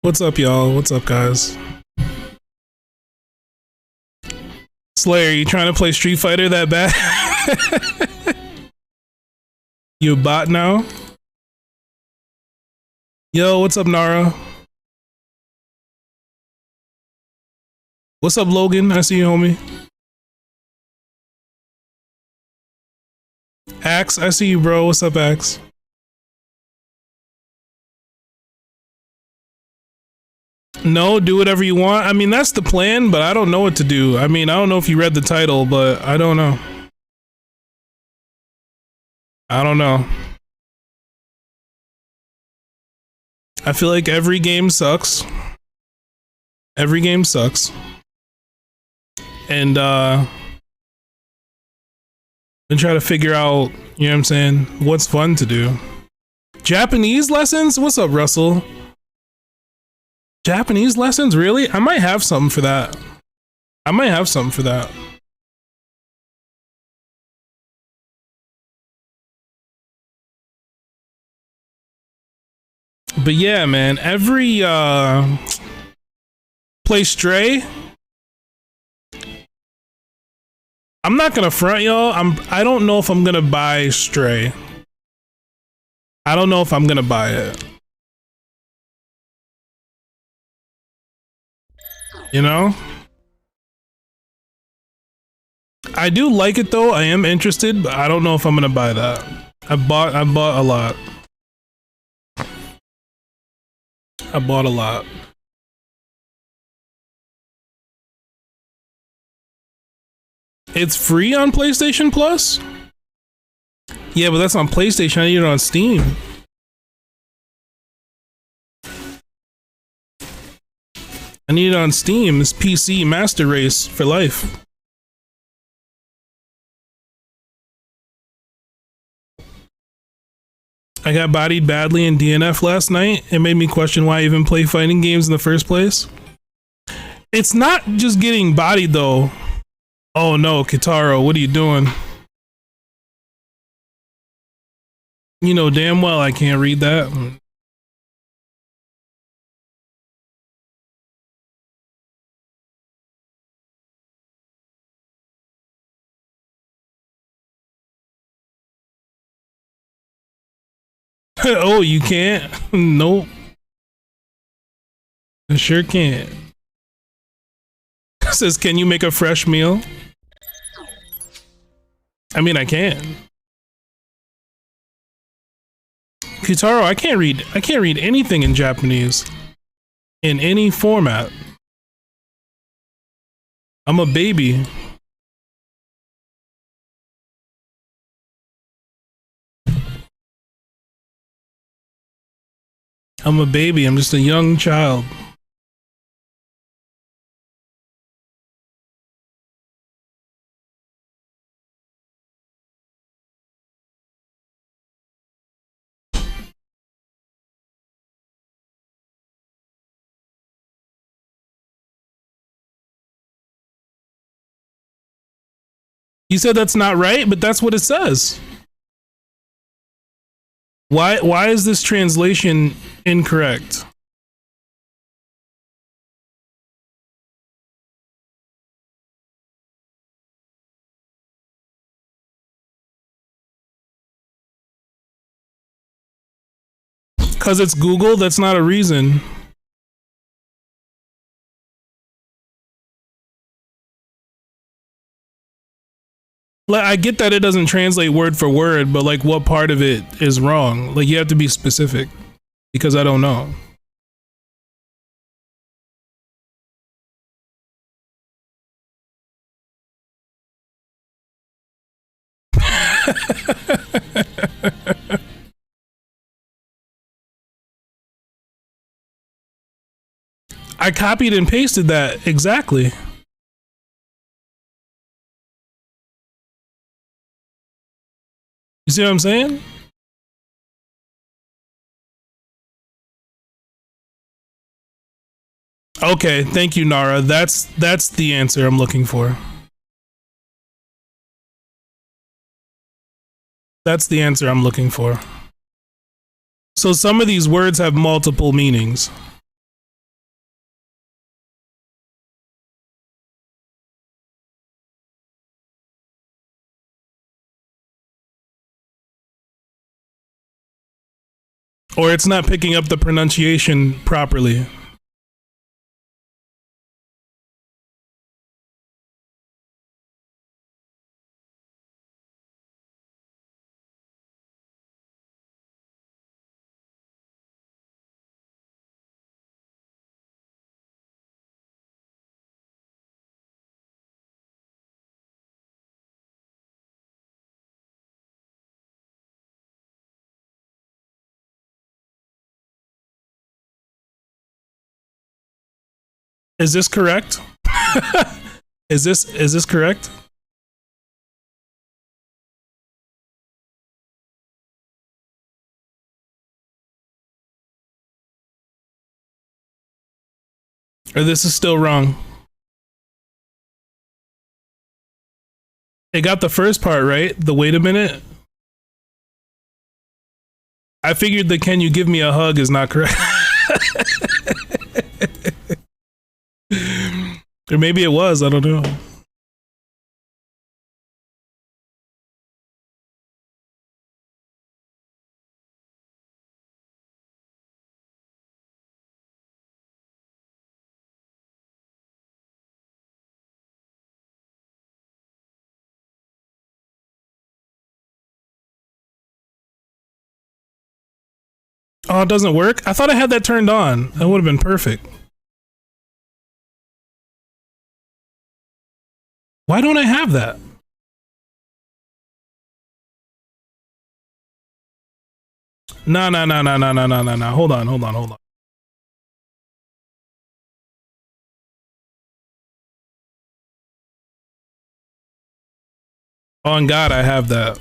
What's up, y'all? What's up, guys? Slayer, you trying to play Street Fighter that bad? You a bot now? Yo, what's up, Nara? What's up, Logan? I see you, homie. Axe, I see you, bro. What's up, Axe? No, do whatever you want. I mean, that's the plan, but I don't know what to do. I mean, I don't know if you read the title, but I don't know. I don't know. I feel like every game sucks. Every game sucks. And then try to figure out, you know what I'm saying, what's fun to do. Japanese lessons? What's up, Russell? Japanese lessons? Really? I might have something for that. I might have something for that. But yeah, man, every play Stray. I'm not gonna front, y'all. I don't know if I'm gonna buy Stray. I don't know if I'm gonna buy it. You know? I do like it though. I am interested, but I don't know if I'm gonna buy that. I bought a lot. I bought a lot. It's free on PlayStation Plus? Yeah, but that's on PlayStation. I need it on Steam. I need it on Steam. It's PC Master Race for life. I got bodied badly in DNF last night. It made me question why I even play fighting games in the first place. It's not just getting bodied though. Oh no, Kitaro, what are you doing? You know damn well I can't read that. Oh, you can't? Nope. I sure can't. It says, can you make a fresh meal? I mean, I can. Kitaro, I can't read anything in Japanese. In any format. I'm a baby. I'm a baby. I'm just a young child. You said that's not right, but that's what it says. Why is this translation incorrect? Because it's Google, that's not a reason. I get that it doesn't translate word for word, but like what part of it is wrong? Like you have to be specific because I don't know. I copied and pasted that exactly. You see what I'm saying? Okay, thank you, Nara. That's the answer I'm looking for. That's the answer I'm looking for. So some of these words have multiple meanings. Or it's not picking up the pronunciation properly. Is this correct? Is this correct? Or this is still wrong? It got the first part right. The wait a minute. I figured the "can you give me a hug" is not correct. Or maybe it was, I don't know. Oh, it doesn't work? I thought I had that turned on. That would have been perfect. Why don't I have that? No. Hold on. On God, I have that.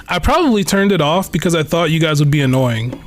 I probably turned it off because I thought you guys would be annoying.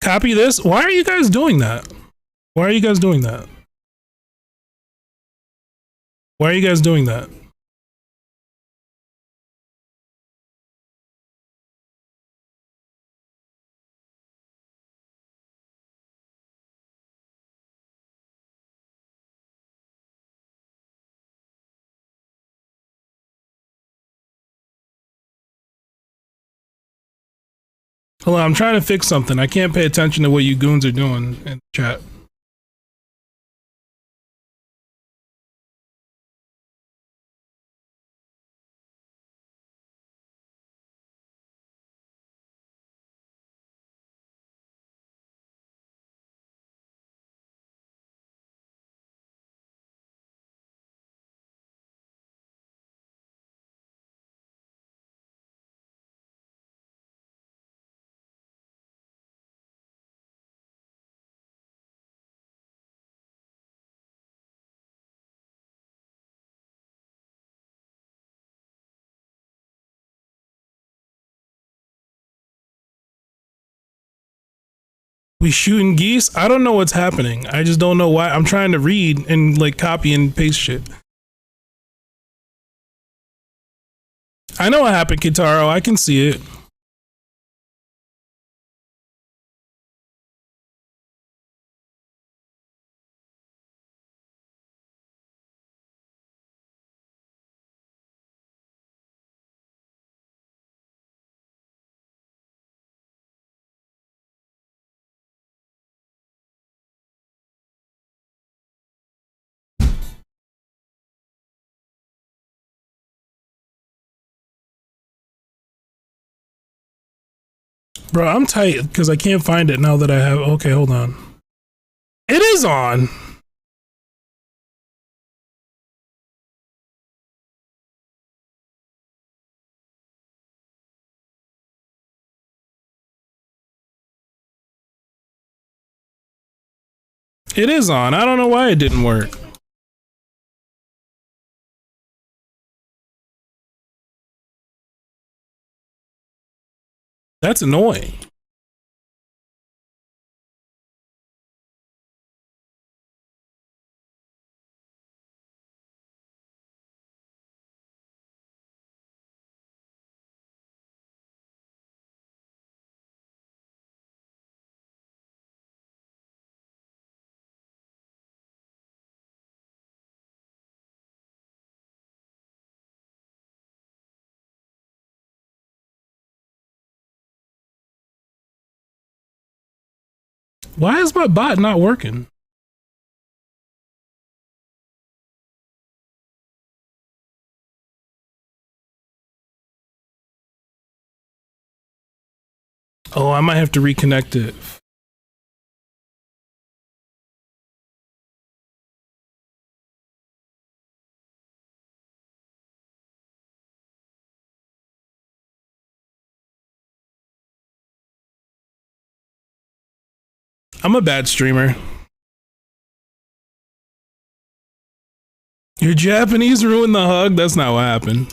Copy this. Why are you guys doing that? Why are you guys doing that? Why are you guys doing that? Hold on, I'm trying to fix something. I can't pay attention to what you goons are doing in chat. We shooting geese? I don't know what's happening. I just don't know why. I'm trying to read and like copy and paste shit. I know what happened, Kitaro. I can see it. Bro, I'm tight because I can't find it now that I have. Okay, hold on. It is on. It is on. I don't know why it didn't work. That's annoying. Why is my bot not working? Oh, I might have to reconnect it. I'm a bad streamer. Your Japanese ruined the hug? That's not what happened.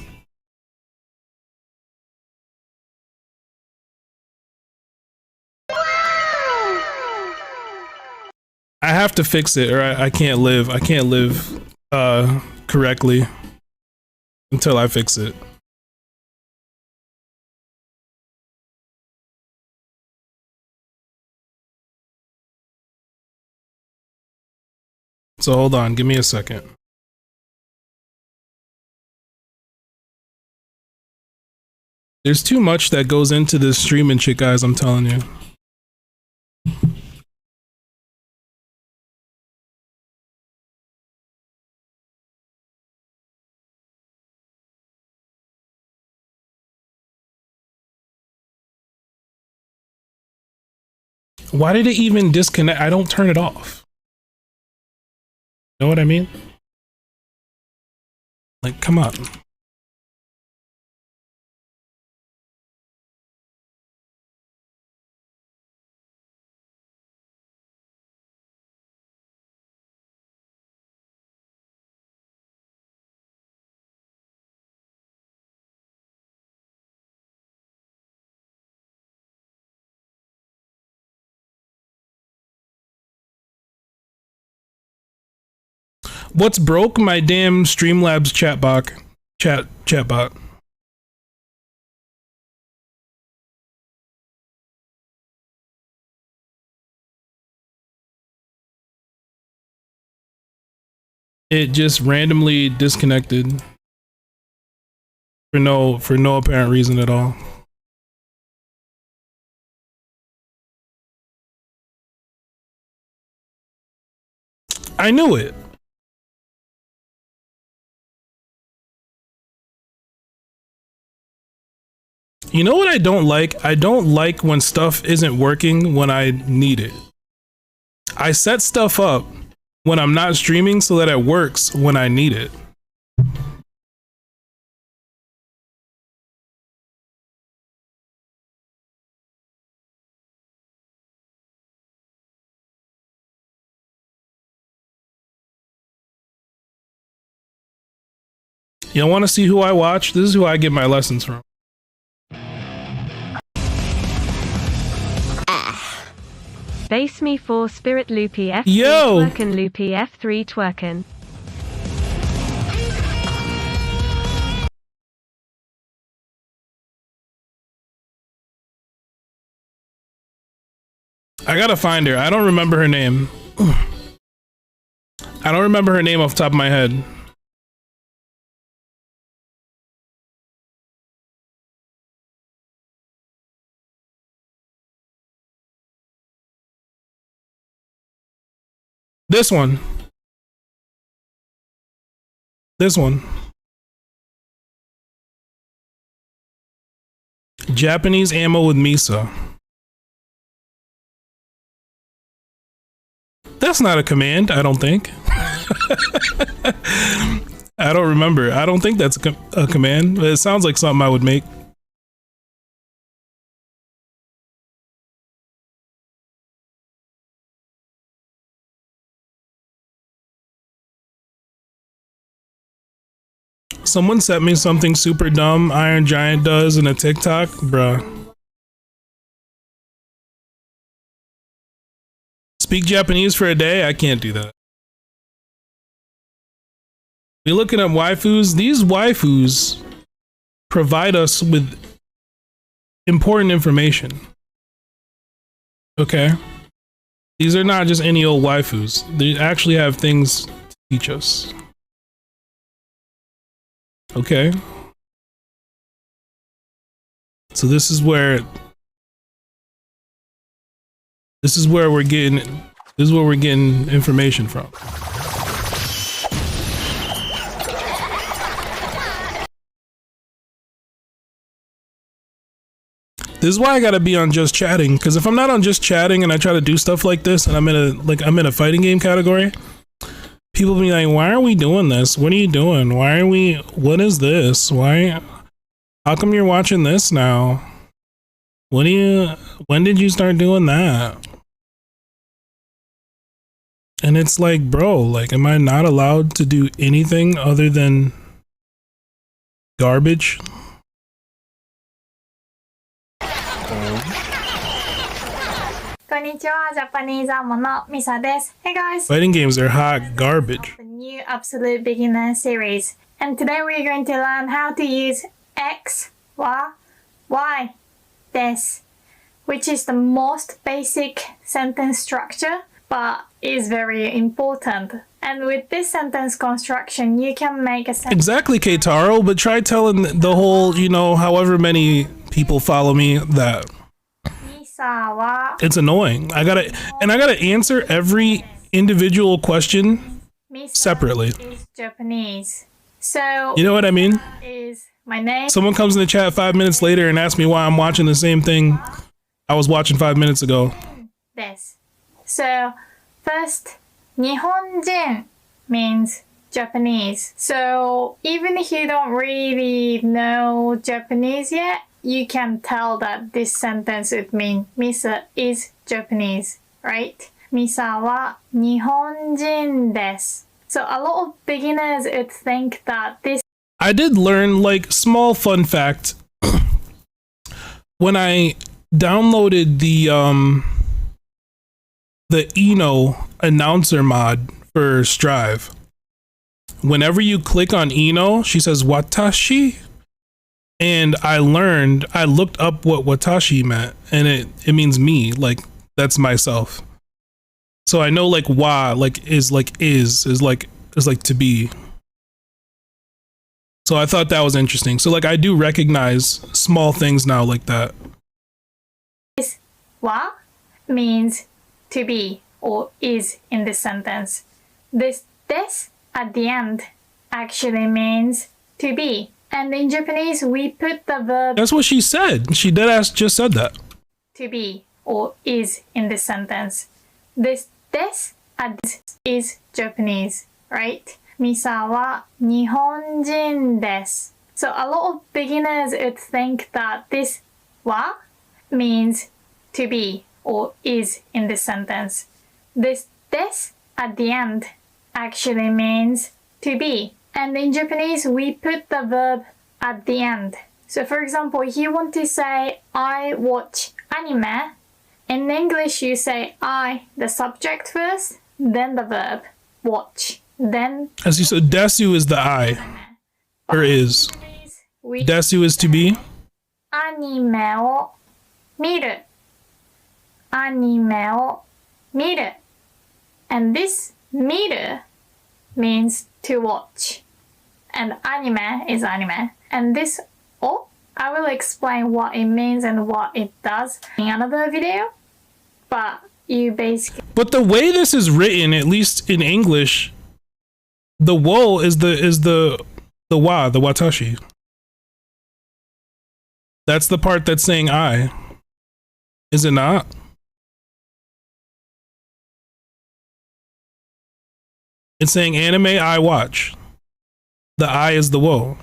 I have to fix it or I can't live. I can't live correctly until I fix it. So hold on, give me a second. There's too much that goes into this streaming shit, guys, I'm telling you. Why did it even disconnect? I don't turn it off. Know what I mean? Like, come on. What's broke? My damn Streamlabs chatbot. It just randomly disconnected for no apparent reason at all. I knew it. You know what I don't like? I don't like when stuff isn't working when I need it. I set stuff up when I'm not streaming so that it works when I need it. You want to see who I watch? This is who I get my lessons from. Base me for Spirit Loopy F3 Yo! Twerkin Loopy F3 Twerkin. I gotta find her. I don't remember her name. I don't remember her name off the top of my head. This one. This one. Japanese ammo with Misa. That's not a command, I don't think. I don't remember. I don't think that's a command. It sounds like something I would make. Someone sent me something super dumb Iron Giant does in a TikTok, bruh. speak Japanese for a day? I can't do that. You're looking at waifus. These waifus provide us with important information. Okay? These are not just any old waifus. They actually have things to teach us. Okay? So this is where we're getting information from. This is why I gotta be on just chatting, because if I'm not on just chatting and I try to do stuff like this and I'm in a fighting game category, people be like, why are we doing this? What are you doing? What is this? How come you're watching this now? When did you start doing that? And it's like, bro, like, am I not allowed to do anything other than garbage? Konnichiwa, Japanese Amo no Misa desu. Hey guys! Fighting games are hot garbage. The new Absolute Beginner series. And today we're going to learn how to use X, wa, Y, des, which is the most basic sentence structure, but is very important. And with this sentence construction, you can make a sentence. Exactly, Keitaro, but try telling the whole, however many people follow me that. Misa wa. It's annoying. I gotta answer every individual question Misa separately. is Japanese. So You know what I mean? is my name. Someone comes in the chat 5 minutes later and asks me why I'm watching the same thing I was watching 5 minutes ago. Des. So first, 日本人 means Japanese. So even if you don't really know Japanese yet, you can tell that this sentence would mean Misa is Japanese, right? Misa wa 日本人です. So a lot of beginners would think that this. I did learn, like, small fun fact. When I downloaded the Eno announcer mod for Strive, whenever you click on Eno, she says watashi, and I looked up what watashi meant, and it means me, like, that's myself. So I know, like, wa, like, is to be. So I thought that was interesting. So, like, I do recognize small things now like that. This wa means to be or is in this sentence. This des at the end actually means to be. And in Japanese, we put the verb. That's what she said. She deadass just said that. To be or is in this sentence. This des at this is Japanese, right? Misa wa 日本人です. So a lot of beginners would think that this wa means to be or is in this sentence. This des at the end actually means to be. And in Japanese, we put the verb at the end. So for example, if you want to say, I watch anime, in English you say I, the subject first, then the verb, watch, then. As you said, desu is the I. Or is. Desu is to be. アニメを見る. アニメを見る. And this 見る means to watch. And anime is anime. And this o, I will explain what it means and what it does in another video. But you basically. But the way this is written, at least in English, the wo is the wa, the watashi. That's the part that's saying I. Is it not? It's saying anime I watch. The I is the wo.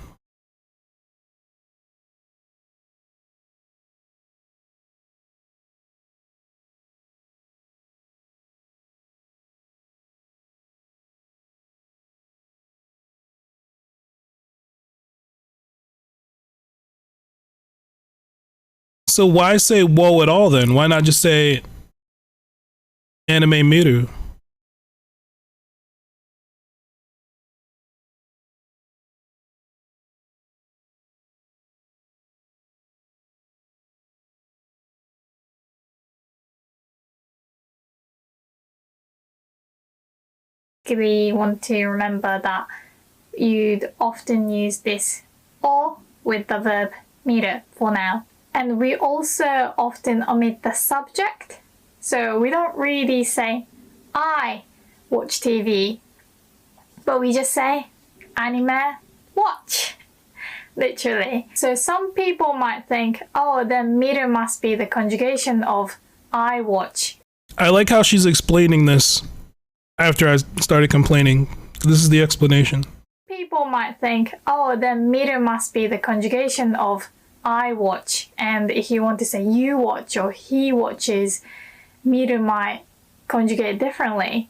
So why say woe at all then? Why not just say Anime miru. We want to remember that you'd often use this or with the verb miru for now. And we also often omit the subject. So we don't really say, I watch TV, but we just say, anime watch. Literally. So some people might think, oh, then miru must be the conjugation of I watch. I like how she's explaining this after I started complaining. This is the explanation. People might think, oh, then miru must be the conjugation of I watch. And if you want to say you watch or he watches, miru might conjugate differently.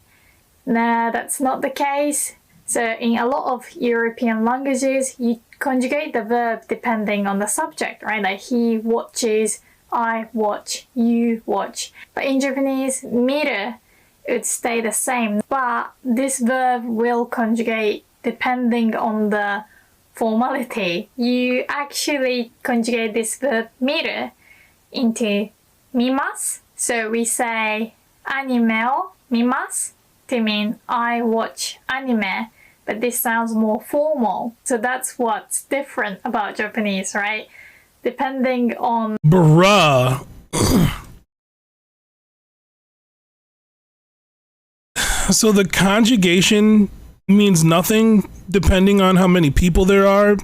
No, that's not the case. So in a lot of European languages, you conjugate the verb depending on the subject, right? Like he watches, I watch, you watch. But in Japanese, miru would stay the same. But this verb will conjugate depending on the formality. You actually conjugate this verb miru into mimasu. So we say anime o mimasu to mean I watch anime, but this sounds more formal. So that's what's different about Japanese, right? Depending on... Bruh. So the conjugation means nothing depending on how many people there are,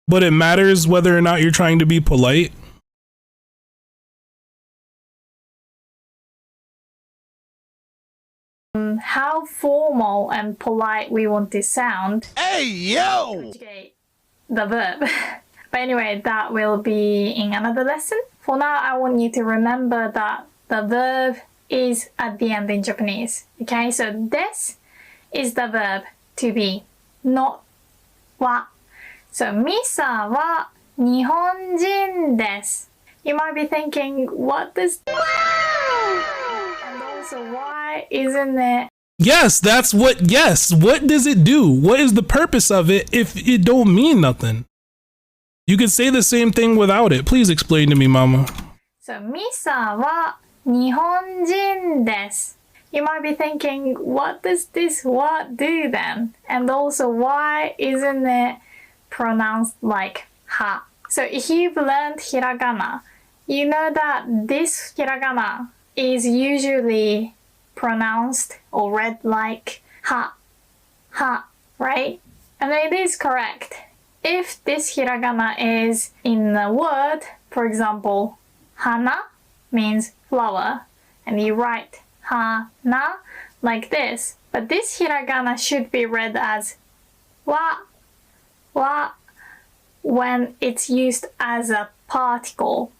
but it matters whether or not you're trying to be polite. How formal and polite we want to sound. Hey, yo! Conjugate the verb. But anyway, that will be in another lesson. For now, I want you to remember that the verb is at the end in Japanese. Okay, so desu is the verb to be, not wa. So Misa wa Nihonjin desu. You might be thinking, what does wow! And also, why isn't it? Yes, that's what, yes. What does it do? What is the purpose of it if it don't mean nothing? You could say the same thing without it. Please explain to me, mama. So Misa wa Nihonjin desu. You might be thinking, what does this wa do then? And also, why isn't it pronounced like ha? So if you've learned hiragana, you know that this hiragana is usually pronounced or read like ha, right? And it is correct. If this hiragana is in a word, for example, hana means flower, and you write hana like this, but this hiragana should be read as wa when it's used as a particle.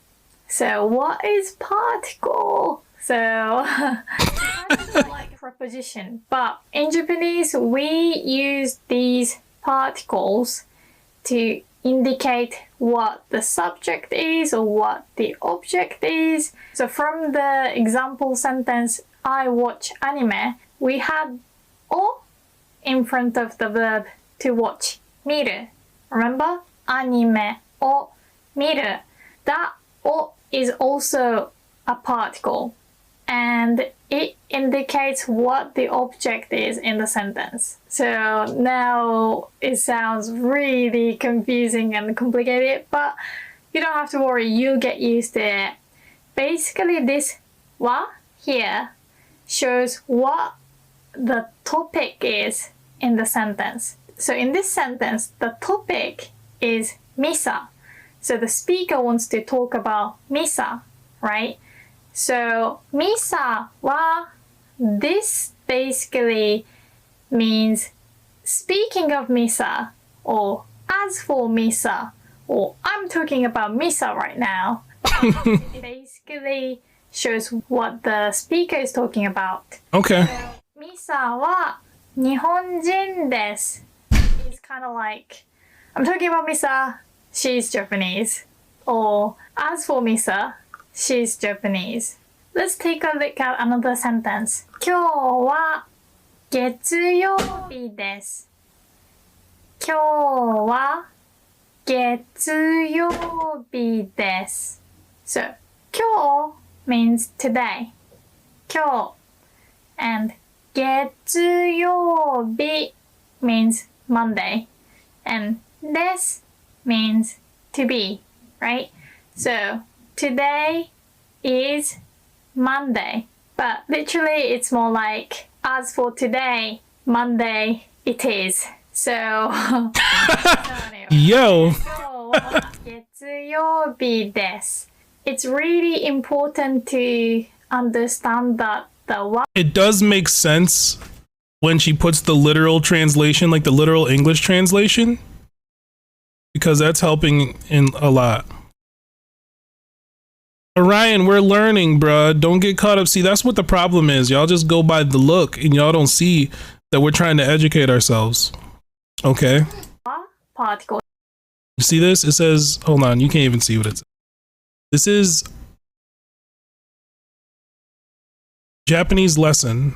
So what is particle? So like preposition, but in Japanese we use these particles to indicate what the subject is or what the object is. So from the example sentence, I watch anime, we had o in front of the verb to watch, miru. Remember? Anime o miru. That o is also a particle, and it indicates what the object is in the sentence. So now it sounds really confusing and complicated, but you don't have to worry, you'll get used to it. Basically, this wa here shows what the topic is in the sentence. So in this sentence, the topic is misa. So the speaker wants to talk about misa, right? So misa wa, this basically means speaking of misa, or as for misa, or I'm talking about misa right now. It basically shows what the speaker is talking about. Okay. So, misa wa Nihonjin desu is kind of like, I'm talking about Misa, she's Japanese. Or as for Misa, she's Japanese. let's take a look at another sentence. 今日は月曜日です。今日は月曜日です。So, 今日 means today. 今日 and 月曜日 means Monday. And です means to be, right? So, today is Monday. But literally it's more like, as for today, Monday it is. So, Yo. It's really important to understand that it does make sense when she puts the literal translation, like the literal English translation, because that's helping in a lot. Orion, we're learning, bruh. Don't get caught up. See, that's what the problem is. Y'all just go by the look and y'all don't see that we're trying to educate ourselves. Okay. particle. You see this? It says, hold on, you can't even see what it says. This is Japanese lesson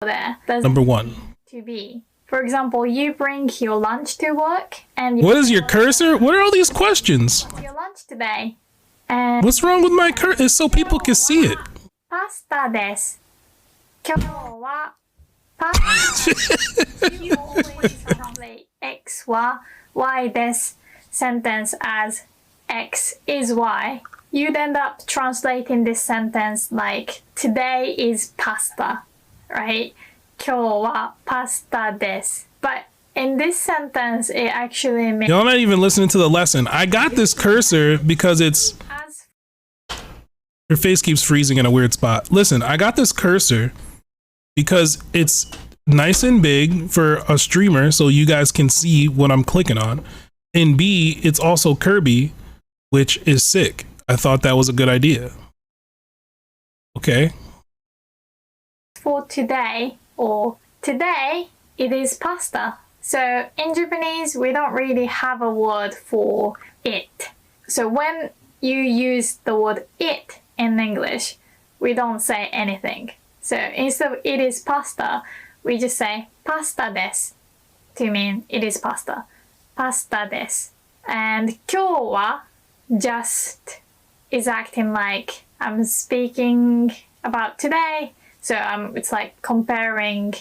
There. number 1. To be. For example, you bring your lunch to work and What is your cursor? What are all these questions? your lunch today. And What's wrong with my cursor? It's so people can see it. パスタです。今日はパスタ。You always translate X は Y です sentence as X is Y. You'd end up translating this sentence like today is pasta, right? 今日はパスタです。But in this sentence, it actually means Y'all not even listening to the lesson. I got this cursor because it's as her face keeps freezing in a weird spot. Listen, I got this cursor because it's nice and big for a streamer so you guys can see what I'm clicking on. And B, it's also Kirby, which is sick. I thought that was a good idea. Okay. for today or today it is pasta. So in Japanese, we don't really have a word for it. So when you use the word it in English, we don't say anything. So instead of it is pasta, we just say pasta desu to mean it is pasta. Pasta desu. And 今日は just is acting like I'm speaking about today. So it's like comparing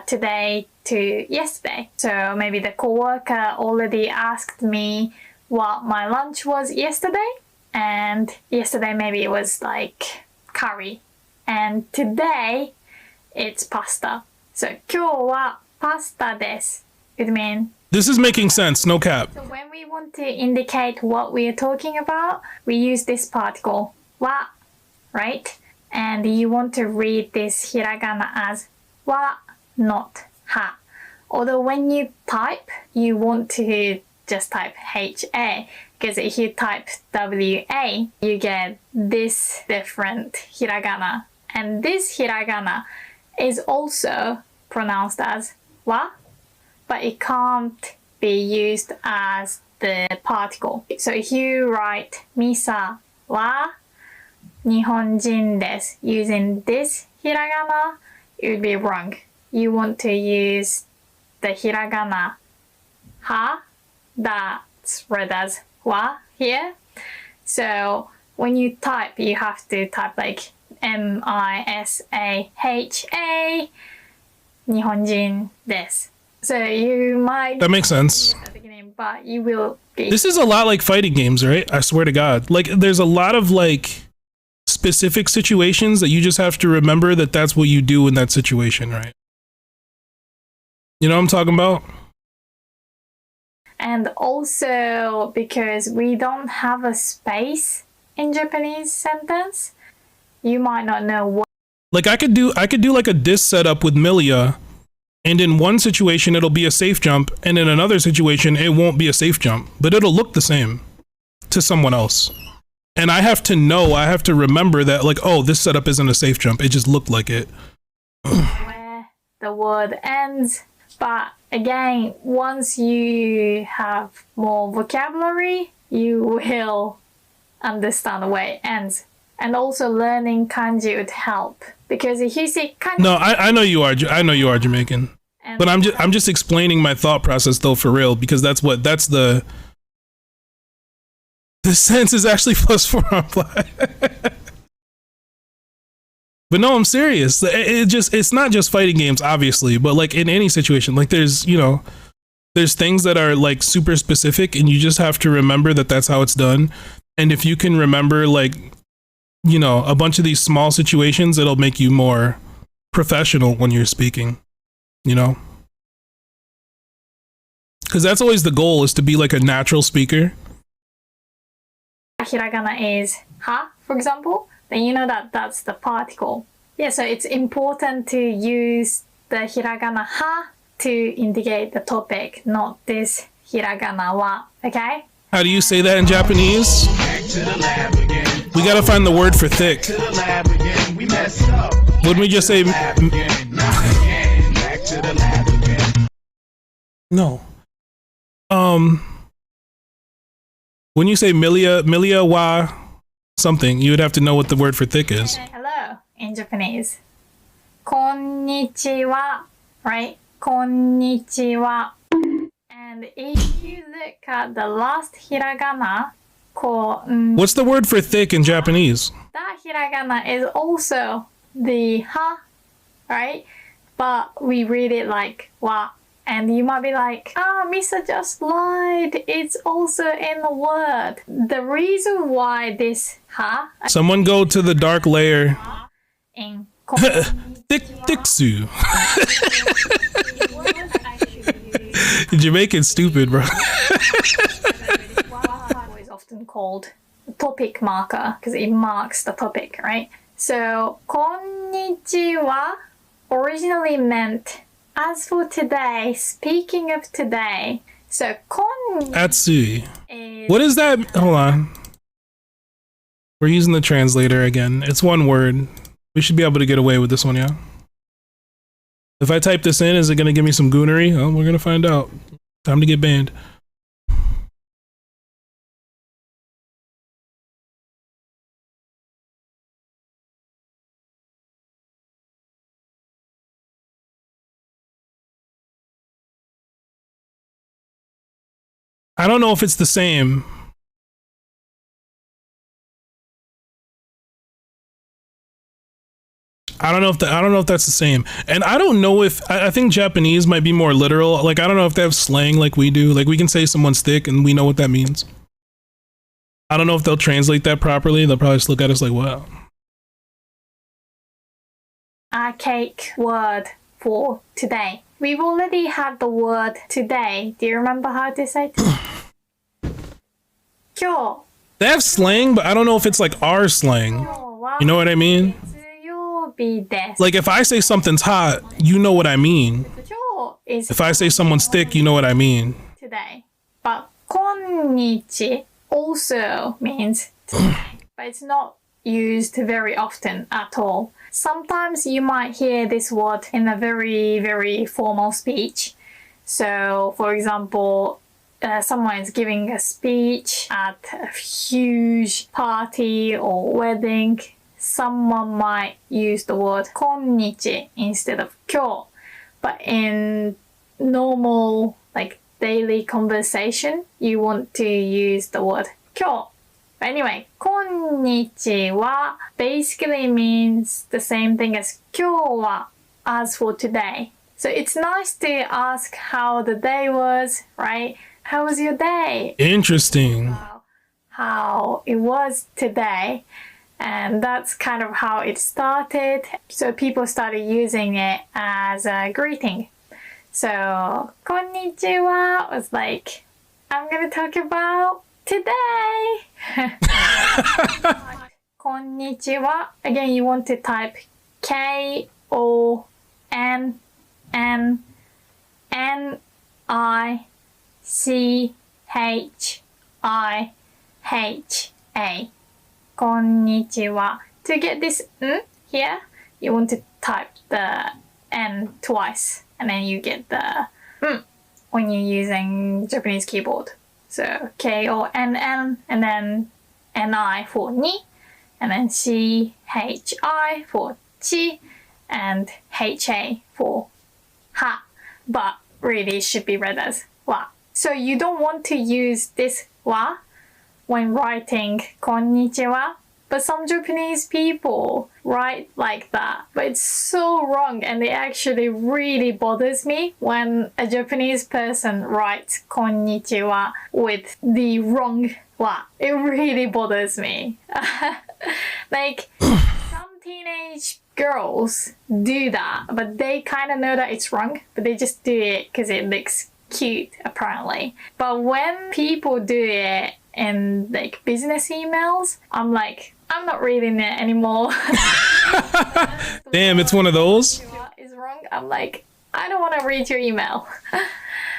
today to yesterday. So maybe the coworker already asked me what my lunch was yesterday. And yesterday maybe it was like curry. And today it's pasta. So 今日は pasta です would mean This is making sense, no cap. so when we want to indicate what we are talking about, we use this particle wa, right? And you want to read this hiragana as wa, not ha. Although when you type, you want to just type HA, because if you type WA, you get this different hiragana. And this hiragana is also pronounced as wa, but it can't be used as the particle. So if you write Misa wa Nihonjin desu using this hiragana, it would be wrong. You want to use the hiragana ha that's read as wa here. So when you type, you have to type like MISAHA Nihonjin desu. So you might That makes sense. at the beginning, but you will be. This is a lot like fighting games, right? I swear to God. Like, there's a lot of like specific situations that you just have to remember that that's what you do in that situation, right? You know what I'm talking about? And also because we don't have a space in Japanese sentence, you might not know what. Like I could do like a diss setup with Millia, and in one situation it'll be a safe jump, and in another situation it won't be a safe jump, but it'll look the same to someone else. And I have to know, I have to remember that like, oh, this setup isn't a safe jump. It just looked like it. where the word ends. But again, once you have more vocabulary, you will understand where it ends. And also learning kanji would help. Because if you see kanji... No, I know you are. I know you are Jamaican. But I'm just explaining my thought process though, for real, because that's the sense is actually +4 on Black. But no, I'm serious. It's not just fighting games, obviously, but like in any situation, like there's things that are like super specific, and you just have to remember that that's how it's done. And if you can remember like a bunch of these small situations, it'll make you more professional when you're speaking. Because that's always the goal, is to be like a natural speaker. Hiragana is ha, for example, then you know that that's the particle. Yeah, so it's important to use the hiragana ha to indicate the topic, not this hiragana wa, okay? How do you say that in Japanese? We gotta find the word for thick. Wouldn't we just say... No. When you say Millia wa something, you would have to know what the word for thick is. Hello in Japanese. Konnichiwa, right? Konnichiwa. And if you look at the last hiragana, what's the word for thick in Japanese? That hiragana is also the ha, right? But we read it like wa. And you might be like, Misa just lied. It's also in the word. The reason why this ha... Someone go to the dark layer. In Thicksu. Jamaican's stupid, bro. Is often called topic marker because it marks the topic, right? So, konnichiwa originally meant as for today, speaking of today, so Atsui. What is that? Hold on. We're using the translator again. It's one word. We should be able to get away with this one, yeah? If I type this in, is it going to give me some goonery? Oh, we're going to find out. Time to get banned. I don't know if it's the same. I don't know if that's the same. And I don't know if I think Japanese might be more literal. Like I don't know if they have slang like we do. Like we can say someone's thick and we know what that means. I don't know if they'll translate that properly. They'll probably just look at us like, wow. Archaic word for today. We've already had the word today. Do you remember how to say it? Kyo. They have slang, but I don't know if it's like our slang. You know what I mean? Like if I say something's hot, you know what I mean. If I say someone's thick, you know what I mean. Today. But konnichi also means today. But it's not used very often at all. Sometimes you might hear this word in a very, very formal speech. So, for example, someone is giving a speech at a huge party or wedding. Someone might use the word konnichi instead of kyo. But in normal, like daily conversation, you want to use the word kyo. But anyway, konnichi wa basically means the same thing as kyo wa, as for today. So it's nice to ask how the day was, right? How was your day? Interesting. How it was today. And that's kind of how it started. So people started using it as a greeting. So, konnichiwa was like, I'm gonna talk about today. Konnichiwa. Again, you want to type Konnichiha. Konnichiwa. To get this n here, you want to type the n twice, and then you get the when you're using Japanese keyboard. So K-O-N-N, and then N-I for ni. and then CHI for chi, and HA for ha, but really it should be read as wa. So you don't want to use this wa when writing konnichiwa, but some Japanese people write like that. But it's so wrong, and it actually really bothers me when a Japanese person writes konnichiwa with the wrong wa. It really bothers me. Like, some teenage girls do that, but they kind of know that it's wrong, but they just do it because it looks cute, apparently. But when people do it in like business emails, I'm like, I'm not reading it anymore. Damn, it's one of those. Is wrong. I'm like, I don't want to read your email.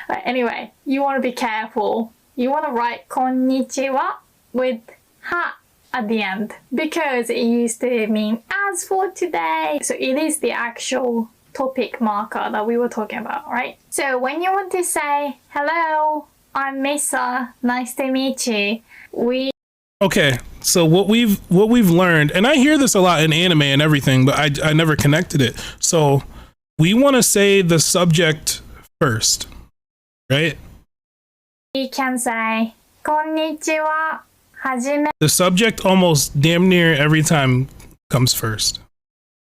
But anyway, you want to be careful. You want to write konnichiwa with ha at the end, because it used to mean as for today. So it is the actual topic marker that we were talking about, right? So when you want to say, hello, I'm Misa, nice to meet you, Okay, so what we've learned, and I hear this a lot in anime and everything, but I never connected it. So we want to say the subject first, right? we can say, konnichiwa, hajime The subject almost damn near every time comes first.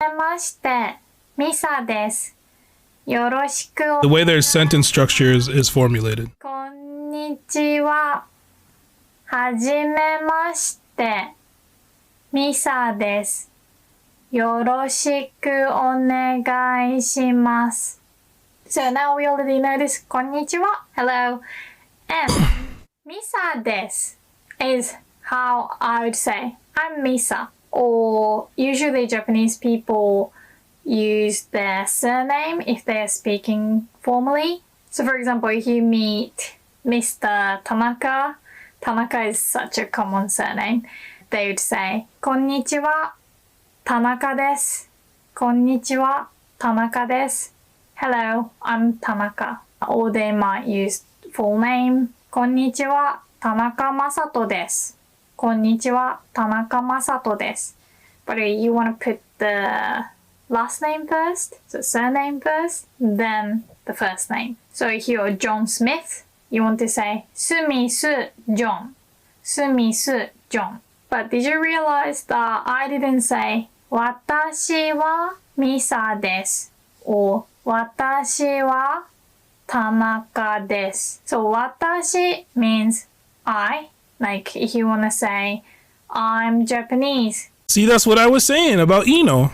mashite, Misa desu, yoroshiku The way their sentence structure is formulated. こんにちは。はじめまして。ミサです。よろしくお願いします。So now we already know this. こんにちは. Hello. And ミサです is how I would say I'm Misa. Or usually Japanese people use their surname if they are speaking formally. So for example, if you meet Mr. Tanaka, Tanaka is such a common surname, they would say, こんにちは、田中です。こんにちは、田中です。Hello, I'm Tanaka. Or they might use full name. こんにちは、田中正人です。こんにちは、田中正人です。But you want to put the last name first, so surname first, then the first name. So if you're John Smith, you want to say Sumisu John. Sumisu John. But did you realize that I didn't say 私はミサです or 私は田中です. So 私 means I. Like if you want to say I'm Japanese. See, that's what I was saying about Ino.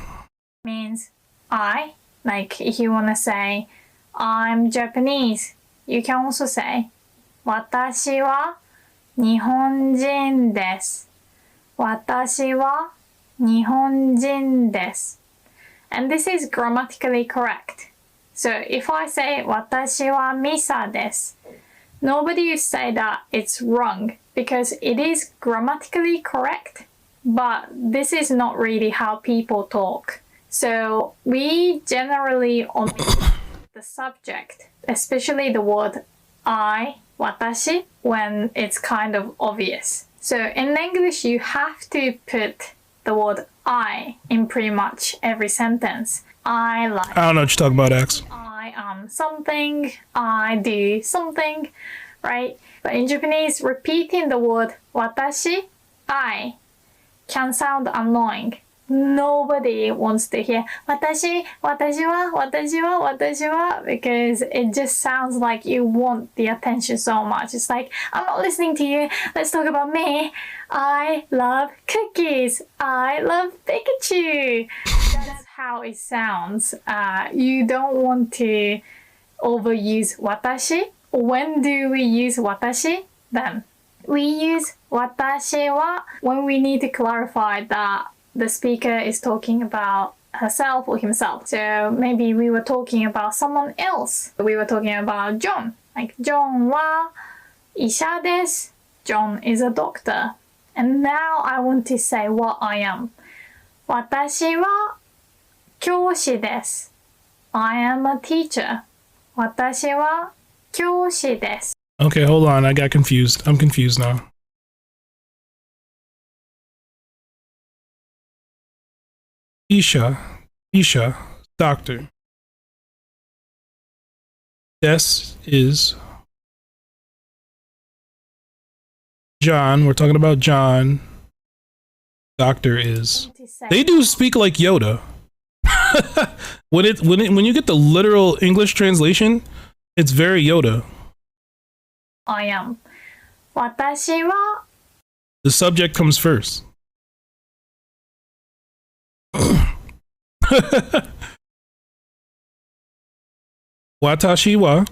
Means I. Like if you want to say I'm Japanese, you can also say 私は日本人です。私は日本人です。And this is grammatically correct. So if I say 私はミサです, nobody would say that it's wrong because it is grammatically correct, but this is not really how people talk. So we generally omit the subject, especially the word I, 私, when it's kind of obvious. So in English, you have to put the word I in pretty much every sentence. I like. I don't know what you're talking about, X. I am something. I do something, right? But in Japanese, repeating the word 私, I, can sound annoying. Nobody wants to hear 私は because it just sounds like you want the attention so much. It's like, I'm not listening to you. Let's talk about me. I love cookies. I love Pikachu. That's how it sounds. You don't want to overuse 私. When do we use 私? Then we use 私は when we need to clarify that the speaker is talking about herself or himself. So maybe we were talking about someone else. We were talking about John. Like, John は医者です. John is a doctor. And now I want to say what I am. 私は教師です. I am a teacher. 私は教師です. Okay, hold on. I got confused. I'm confused now. Isha, doctor. Des is John. We're talking about John. Doctor is. They do speak like Yoda. when you get the literal English translation, it's very Yoda. I am. 私は The subject comes first. Watashi wa.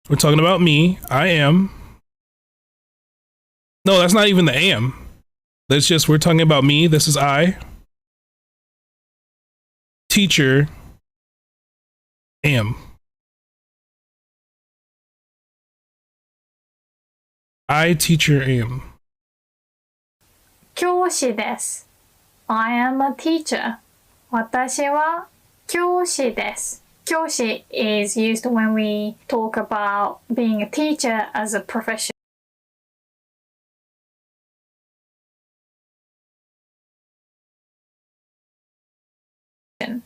We're talking about me. I am. No, that's not even the am. That's just, we're talking about me. This is I. Teacher. Am. I, teacher, am. 教師です。I am a teacher. 私は教師です。教師 is used when we talk about being a teacher as a profession.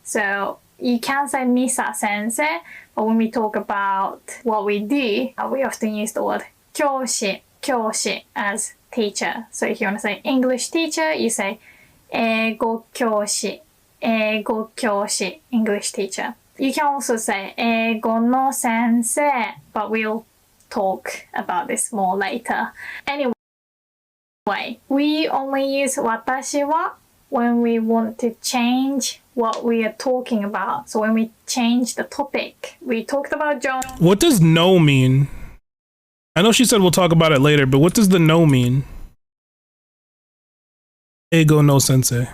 So you can say Misa sensei, but when we talk about what we do, we often use the word 教師 as teacher. So if you want to say English teacher, you say 英語教師 English teacher. You can also say 英語の先生, but we'll talk about this more later. Anyway, we only use 私は when we want to change what we are talking about. So when we change the topic, we talked about John. What does no mean? I know she said we'll talk about it later, but what does the no mean? Eigo no sensei.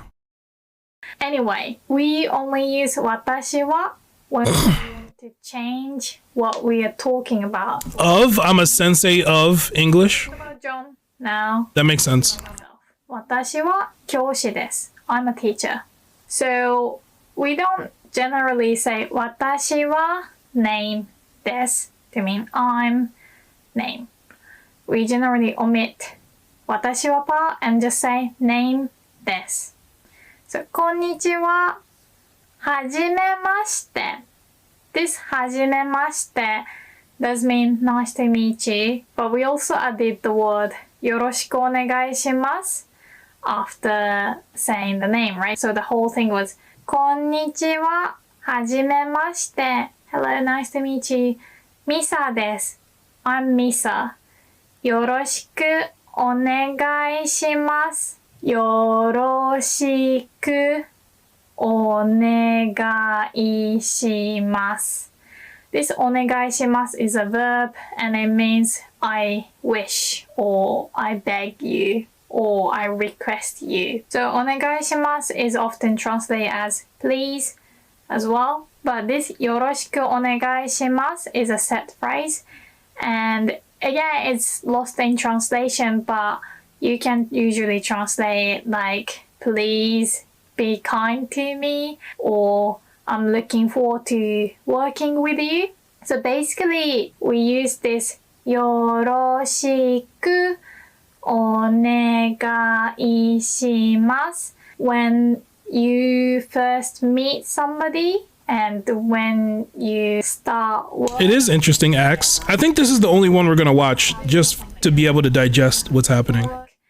Anyway, we only use 私は when we want to change what we are talking about. Of? I'm a sensei of English? What about John now? That makes sense. 私は教師です. I'm a teacher. So we don't generally say 私は name です to mean I'm name. We generally omit 私は part and just say name です. So こんにちは。はじめまして. This はじめまして does mean nice to meet you, but we also added the word よろしくお願いします after saying the name, right? So the whole thing was こんにちは。はじめまして. Hello, nice to meet you. ミサです. I'm Misa. よろしくお願いします。よろしくお願いします. This お願いします is a verb and it means I wish or I beg you or I request you. So お願いします is often translated as please as well. But this よろしくお願いします is a set phrase. And again, it's lost in translation, but you can usually translate it like, please be kind to me, or I'm looking forward to working with you. So basically, we use this よろしくお願いします when you first meet somebody and when you start working. It is interesting, Axe. I think this is the only one we're going to watch just to be able to digest what's happening.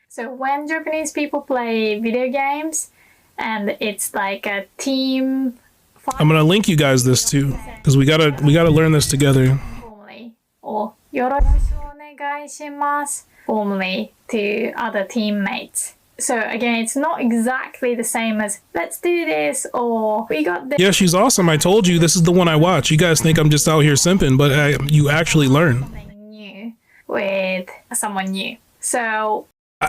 So when Japanese people play video games and it's like a team fight, I'm going to link you guys this too, because we gotta learn this together. formally, or よろしくお願いします formally to other teammates. So again, it's not exactly the same as let's do this or we got this. Yeah, she's awesome. I told you this is the one I watch. You guys think I'm just out here simping, but you actually learn. Something new with someone new. So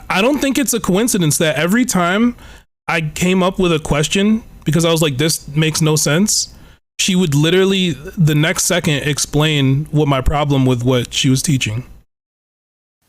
I don't think it's a coincidence that every time I came up with a question because I was like, this makes no sense, she would literally the next second explain what my problem with what she was teaching.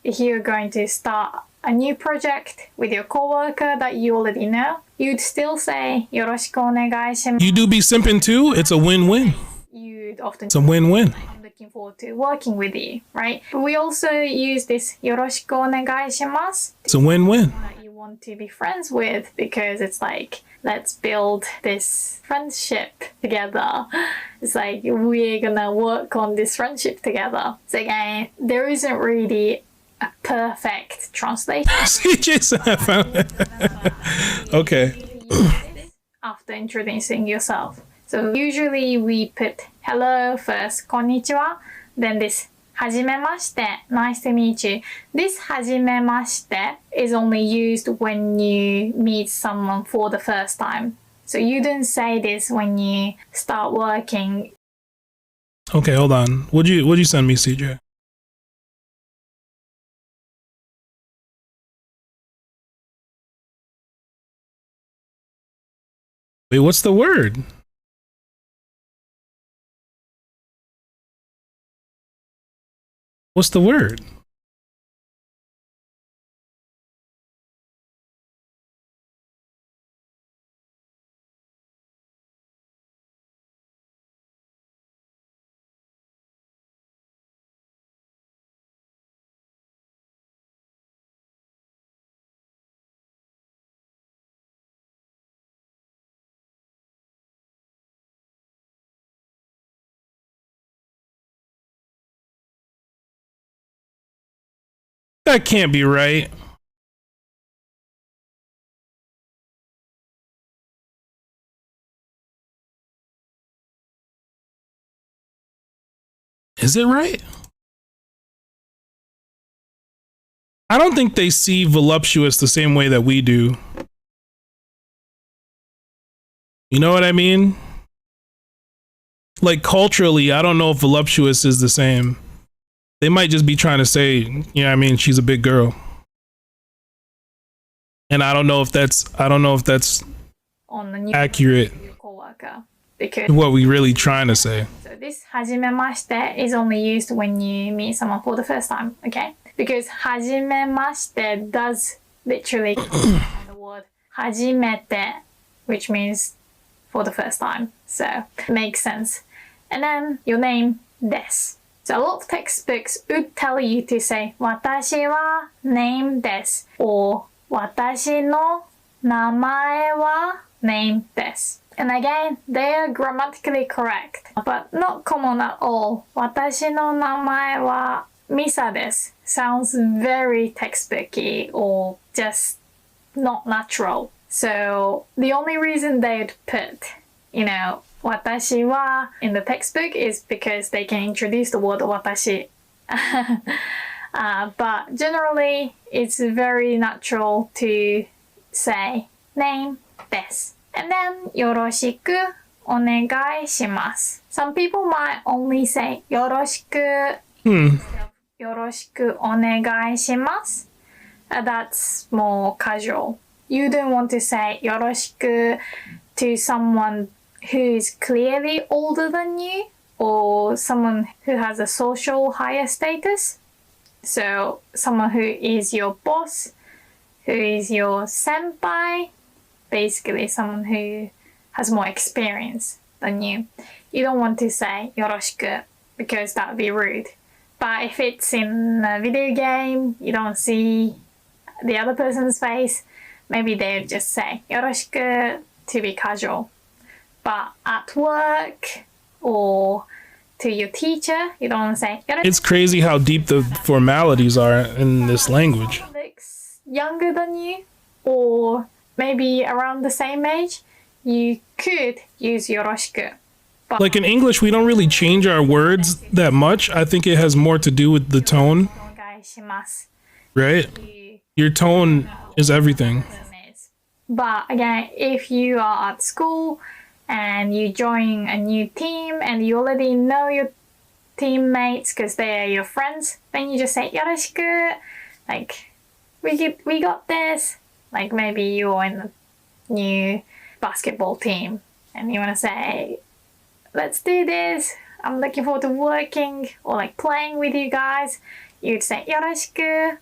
if you're going to start a new project with your coworker that you already know, you'd still say よろしくお願いします. You do be simping too? It's a win-win. You'd often It's a win-win. I'm looking forward to working with you, right? But we also use this よろしくお願いします It's a win-win. that you want want to be friends with, because it's like, let's build this friendship together. It's like, we're gonna work on this friendship together. So again, there isn't really a perfect translation. CJ said I found it. Okay. After introducing yourself. So usually we put hello first, konnichiwa, then this hajimemashite, nice to meet you. This hajimemashite is only used when you meet someone for the first time. So you don't say this when you start working. Okay, hold on. What'd you send me, CJ? Wait, what's the word? What's the word? That can't be right. Is it right? I don't think they see voluptuous the same way that we do. You know what I mean? Like culturally, I don't know if voluptuous is the same. They might just be trying to say, you know what I mean, she's a big girl. And I don't know if that's On the new accurate coworker, because what we really trying to say. so this hajimemashite is only used when you meet someone for the first time, okay? Because hajimemashite does literally come from the word hajimete, which means for the first time. So it makes sense. And then your name, desu. So a lot of textbooks would tell you to say watashi wa name desu, or watashi no namae wa name desu. And again, they are grammatically correct, but not common at all. Watashi no namae wa Misa desu sounds very textbooky or just not natural. So the only reason they'd put, watashi wa in the textbook is because they can introduce the word watashi. But generally, it's very natural to say name desu. And then, yoroshiku onegai shimasu. Some people might only say yoroshiku instead of yoroshiku onegai shimasu. That's more casual. You don't want to say yoroshiku to someone who is clearly older than you, or someone who has a social higher status. So someone who is your boss, who is your senpai, basically someone who has more experience than you. You don't want to say yoroshiku because that would be rude. But if it's in a video game, you don't see the other person's face, maybe they would just say yoroshiku to be casual. But at work or to your teacher, you don't want to say yoroshiku. It's crazy how deep the formalities are in this language. Someone looks younger than you, or maybe around the same age, you could use yoroshiku. But Like in English, we don't really change our words that much. I think it has more to do with the tone, right? Your tone is everything. But again, if you are at school and you join a new team and you already know your teammates because they are your friends, then you just say yoroshiku, like we got this. Like maybe you're in a new basketball team and you want to say, let's do this, I'm looking forward to working or like playing with you guys, you'd say yoroshiku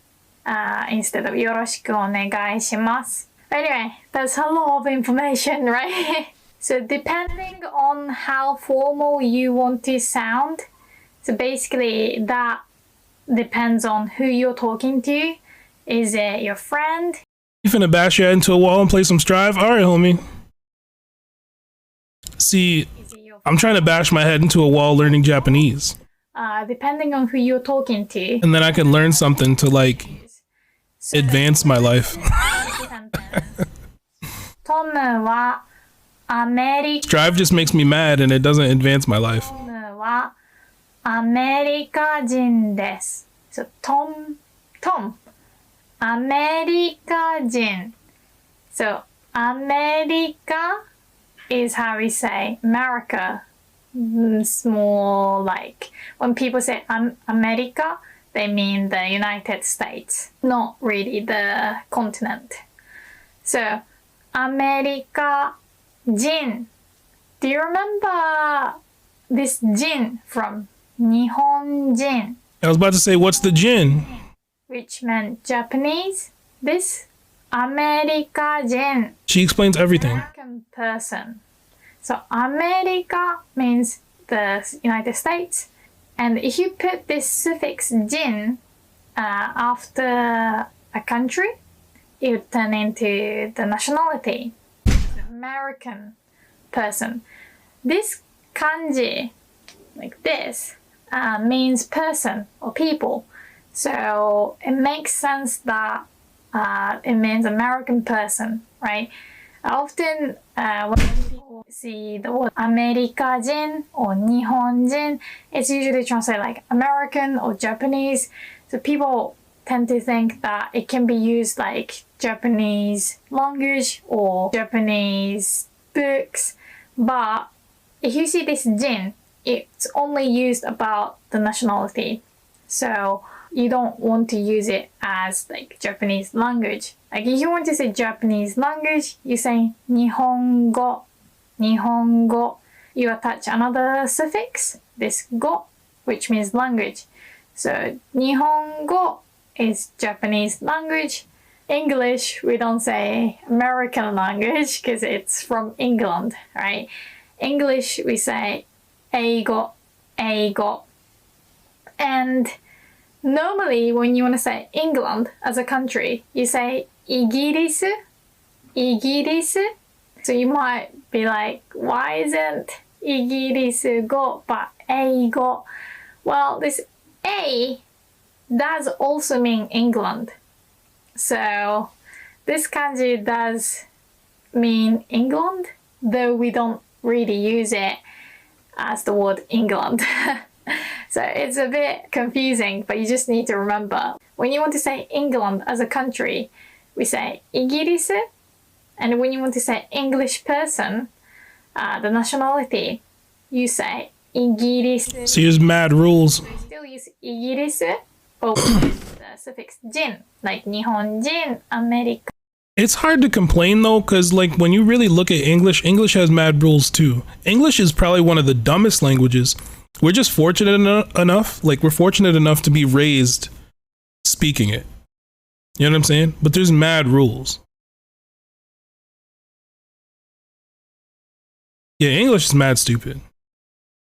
instead of yoroshiku onegai shimasu. Anyway, that's a lot of information, right? So depending on how formal you want to sound, so basically that depends on who you're talking to. Is it your friend? You finna bash your head into a wall and play some Strive? All right, homie. See, I'm trying to bash my head into a wall learning Japanese. Depending on who you're talking to. And then I can learn something to like advance my life. Tom はアメリカ Strive just makes me mad and it doesn't advance my life. はアメリカ人です。So, Tom,アメリカ人. So, アメリカ is how we say America. It's more like when people say America, they mean the United States, not really the continent. So, アメリカ人. Do you remember this 人 from 日本人? I was about to say, what's the jin? Which meant Japanese. This アメリカ人. She explains everything. American person. So America means the United States. And if you put this suffix jin after a country, it would turn into the nationality. American person. This kanji, like this, means person or people. So it makes sense that it means American person, right? Often when people see the word アメリカ人 or 日本人, it's usually translated like American or Japanese. So people tend to think that it can be used like Japanese language or Japanese books. But if you see this jin, it's only used about the nationality. So you don't want to use it as like Japanese language. Like if you want to say Japanese language, you say 日本語, 日本語. You attach another suffix, this 語, which means language. So 日本語 is Japanese language. English, we don't say American language because it's from England, right? English, we say 英語, 英語. And normally, when you want to say England as a country, you say イギリス, イギリス. So you might be like, why isn't イギリス語 but 英語? Well, this A does also mean England. So this kanji does mean England, though we don't really use it as the word England. So it's a bit confusing, but you just need to remember. When you want to say England as a country, we say イギリス. And when you want to say English person, the nationality, you say イギリス. So there's mad rules. We still use イギリス, but we use the suffix 人, like 日本人, アメリカ. It's hard to complain though, because like when you really look at English, English has mad rules too. English is probably one of the dumbest languages. We're just fortunate enough, like we're fortunate enough to be raised speaking it. You know what I'm saying? But there's mad rules. Yeah, English is mad stupid.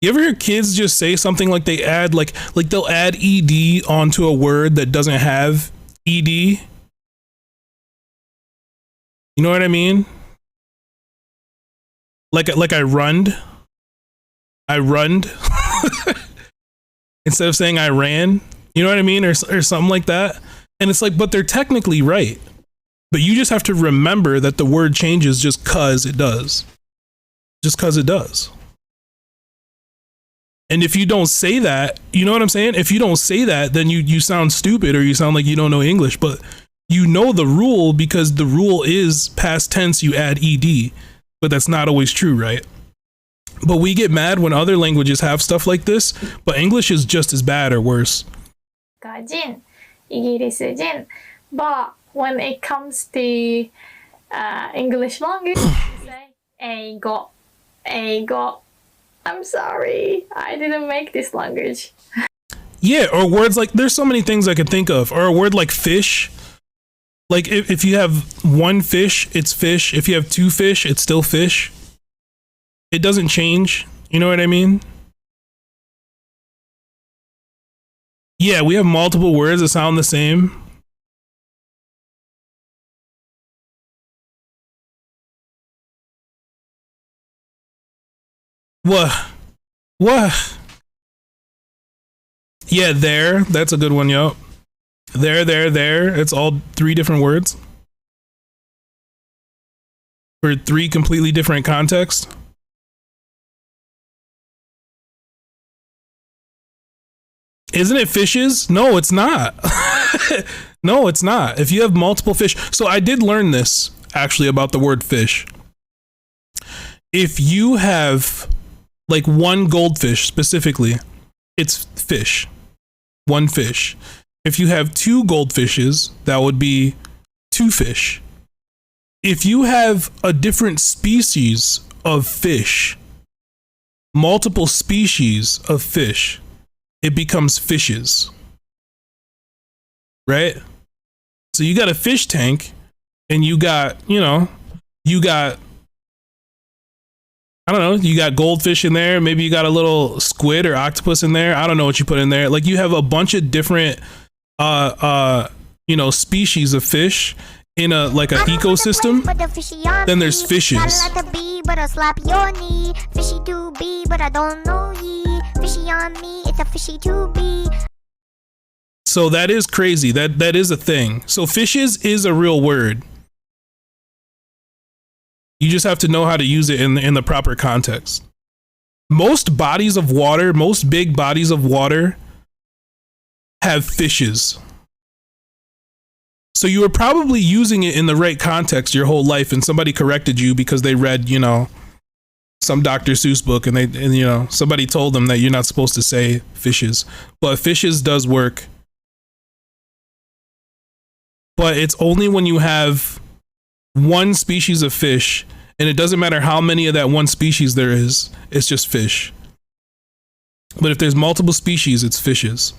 You ever hear kids just say something like they add like they'll add ed onto a word that doesn't have ed? You know what I mean? Like I runned. Instead of saying I ran, you know what I mean? Or something like that. And it's like, but they're technically right. But you just have to remember that the word changes just cause it does. Just cause it does. And if you don't say that, you know what I'm saying? If you don't say that, then you sound stupid or you sound like you don't know English. But you know the rule because the rule is past tense, you add ed. But that's not always true, right? But we get mad when other languages have stuff like this, but English is just as bad or worse. 人, イギリス人. But when it comes to English language, you say 英語, 英語. I'm sorry, I didn't make this language. Yeah, or words like, there's so many things I could think of. Or a word like fish. Like if you have one fish, it's fish. If you have two fish, it's still fish. It doesn't change. You know what I mean? Yeah, we have multiple words that sound the same. What? What? Yeah, there. That's a good one, yo. There. It's all 3 different words. For 3 completely different contexts. Isn't it fishes? No, it's not. No, it's not. If you have multiple fish. So I did learn this actually about the word fish. If you have like one goldfish specifically, it's fish. One fish. If you have 2 goldfishes, that would be 2 fish. If you have a different species of fish, multiple species of fish, it becomes fishes. Right? So you got a fish tank and you got, you got, I don't know, you got goldfish in there. Maybe you got a little squid or octopus in there. I don't know what you put in there. Like you have a bunch of different, species of fish in a like an ecosystem. Then there's fishes. So that is crazy. That is a thing. So fishes is a real word. You just have to know how to use it in the proper context. Most bodies of water, most big bodies of water have fishes. So you were probably using it in the right context your whole life, and somebody corrected you because they read, some Dr. Seuss book, and somebody told them that you're not supposed to say fishes. But fishes does work. But it's only when you have one species of fish, and it doesn't matter how many of that one species there is, it's just fish. But if there's multiple species, it's fishes.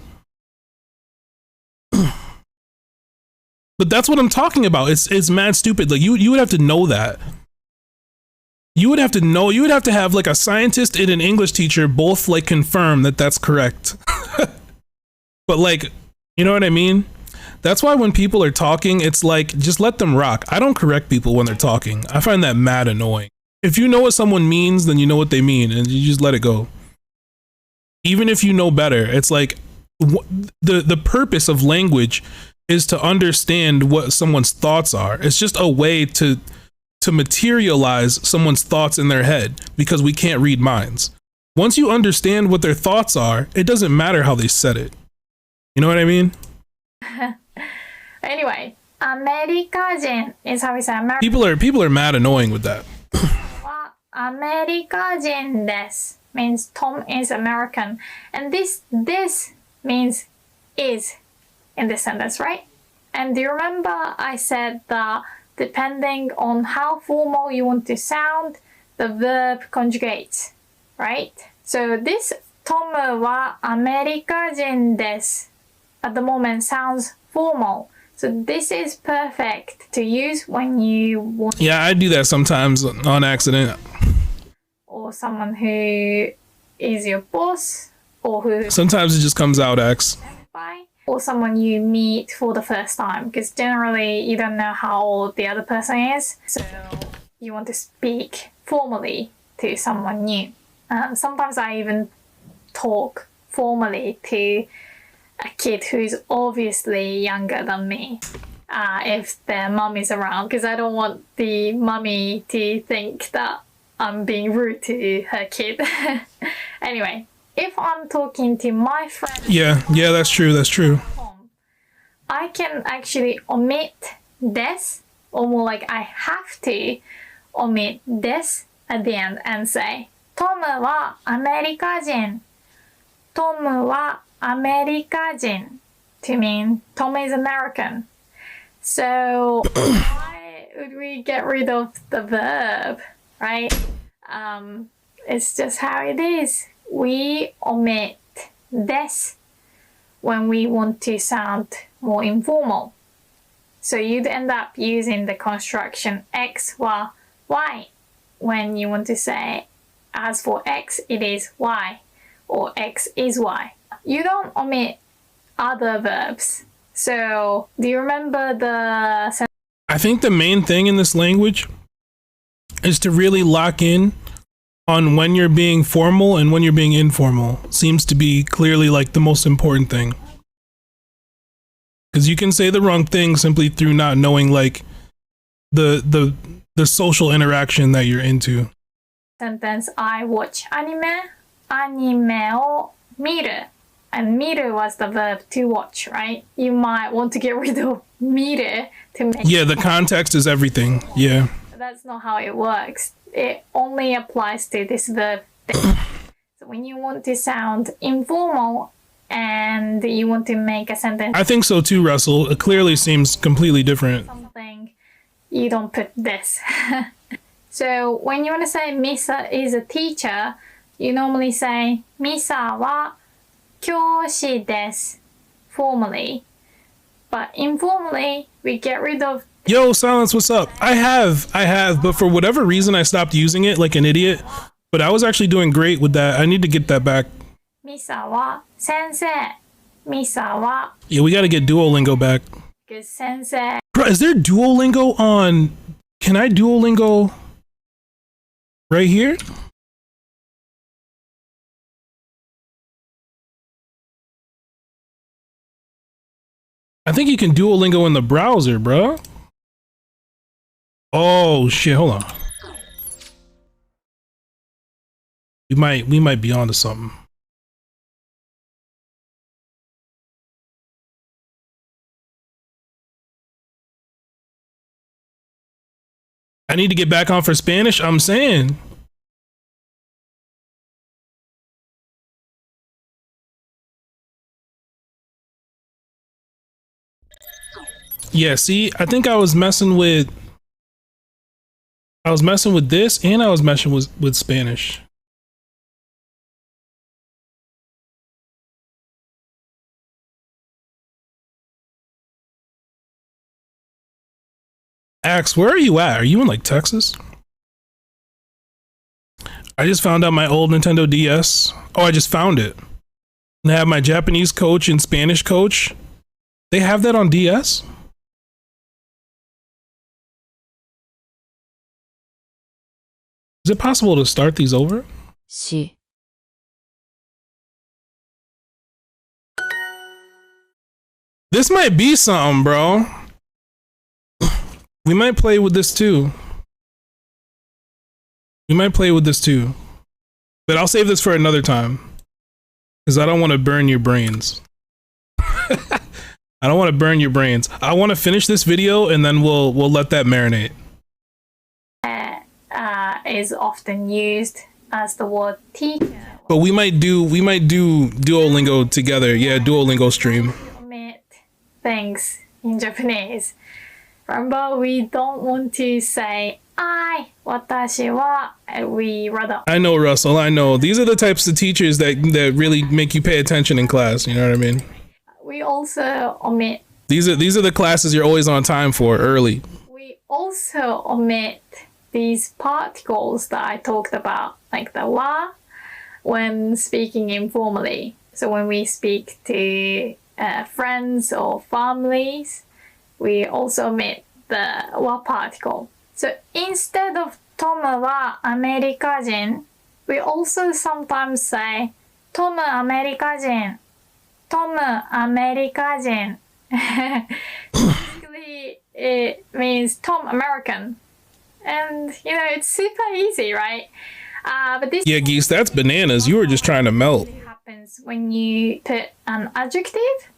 But that's what I'm talking about. It's mad stupid. Like you would have to know that. You would have to have like a scientist and an English teacher both like confirm that that's correct. But like, you know what I mean? That's why when people are talking, it's like, just let them rock. I don't correct people when they're talking. I find that mad annoying. If you know what someone means, then you know what they mean, and you just let it go. Even if you know better, it's like the purpose of language is to understand what someone's thoughts are. It's just a way to materialize someone's thoughts in their head, because we can't read minds. Once you understand what their thoughts are, it doesn't matter how they said it. You know what I mean? Anyway, アメリカ人 is how we say American. People are mad annoying with that. アメリカ人です means Tom is American, and this means is in this sentence, right? And do you remember I said that depending on how formal you want to sound, the verb conjugates, right? So this トムはアメリカ人です at the moment sounds formal. So this is perfect to use when you want. Yeah, I do that sometimes on accident. Or someone who is your boss, or who. Sometimes it just comes out X. Or someone you meet for the first time, because generally you don't know how old the other person is, so you want to speak formally to someone new. Sometimes I even talk formally to a kid who is obviously younger than me, if their mum is around, because I don't want the mummy to think that I'm being rude to her kid. Anyway, if I'm talking to my friend, yeah, that's true. I can actually omit this, or more like I have to omit this at the end and say トムはアメリカ人。トムはアメリカ人 to mean Tom is American. So why would we get rid of the verb, right? It's just how it is. We omit this when we want to sound more informal. So you'd end up using the construction X wa Y when you want to say, as for X, it is Y, or X is Y. You don't omit other verbs. So do you remember the... I think the main thing in this language is to really lock in on when you're being formal and when you're being informal seems to be clearly like the most important thing. Because you can say the wrong thing simply through not knowing like the social interaction that you're into. Sentence, I watch anime. Anime o miru. And miru was the verb to watch, right? You might want to get rid of miru to make Yeah, the context is everything. Yeah. That's not how it works. It only applies to this verb thing. So when you want to sound informal and you want to make a sentence I think so too, Russell. It clearly seems completely different. something, you don't put this. So when you want to say Misa is a teacher, you normally say Misa wa kyoshi desu formally. But informally, we get rid of Yo, Silence, what's up? I have, but for whatever reason I stopped using it like an idiot. But I was actually doing great with that. I need to get that back. Misa wa sensei. Misa wa Yeah, we gotta get Duolingo back. because sensei. Bro, is there Duolingo on... Can I Duolingo right here? I think you can Duolingo in the browser, bro. Oh shit, hold on. We might be onto something. I need to get back on for Spanish, I'm saying. Yeah, see, I think I was messing with this and I was messing with Spanish. Axe, where are you at? Are you in like Texas? I just found out my old Nintendo DS. Oh, I just found it. And I have my Japanese coach and Spanish coach. They have that on DS? Is it possible to start these over? し This might be something, bro. We might play with this too. But I'll save this for another time. Because I don't want to burn your brains. I don't want to burn your brains. I want to finish this video and then we'll let that marinate. Is often used as the word teacher. But we might do Duolingo together. Yeah, Duolingo stream. Omit things in Japanese. Remember, we don't want to say I, watashi wa. We rather I know, Russell. I know. These are the types of teachers that really make you pay attention in class. You know what I mean? we also omit. These are the classes you're always on time for, early. We also omit these particles that I talked about, like the wa, when speaking informally. So when we speak to friends or families, we also omit the wa particle. So instead of Tom wa Amerikajin, we also sometimes say Tom Amerikajin. Tom Amerikajin. Basically, it means Tom American. And, you know, it's super easy, right? But this Yeah, Geese, that's bananas. You were just trying to melt. happens when you put an adjective.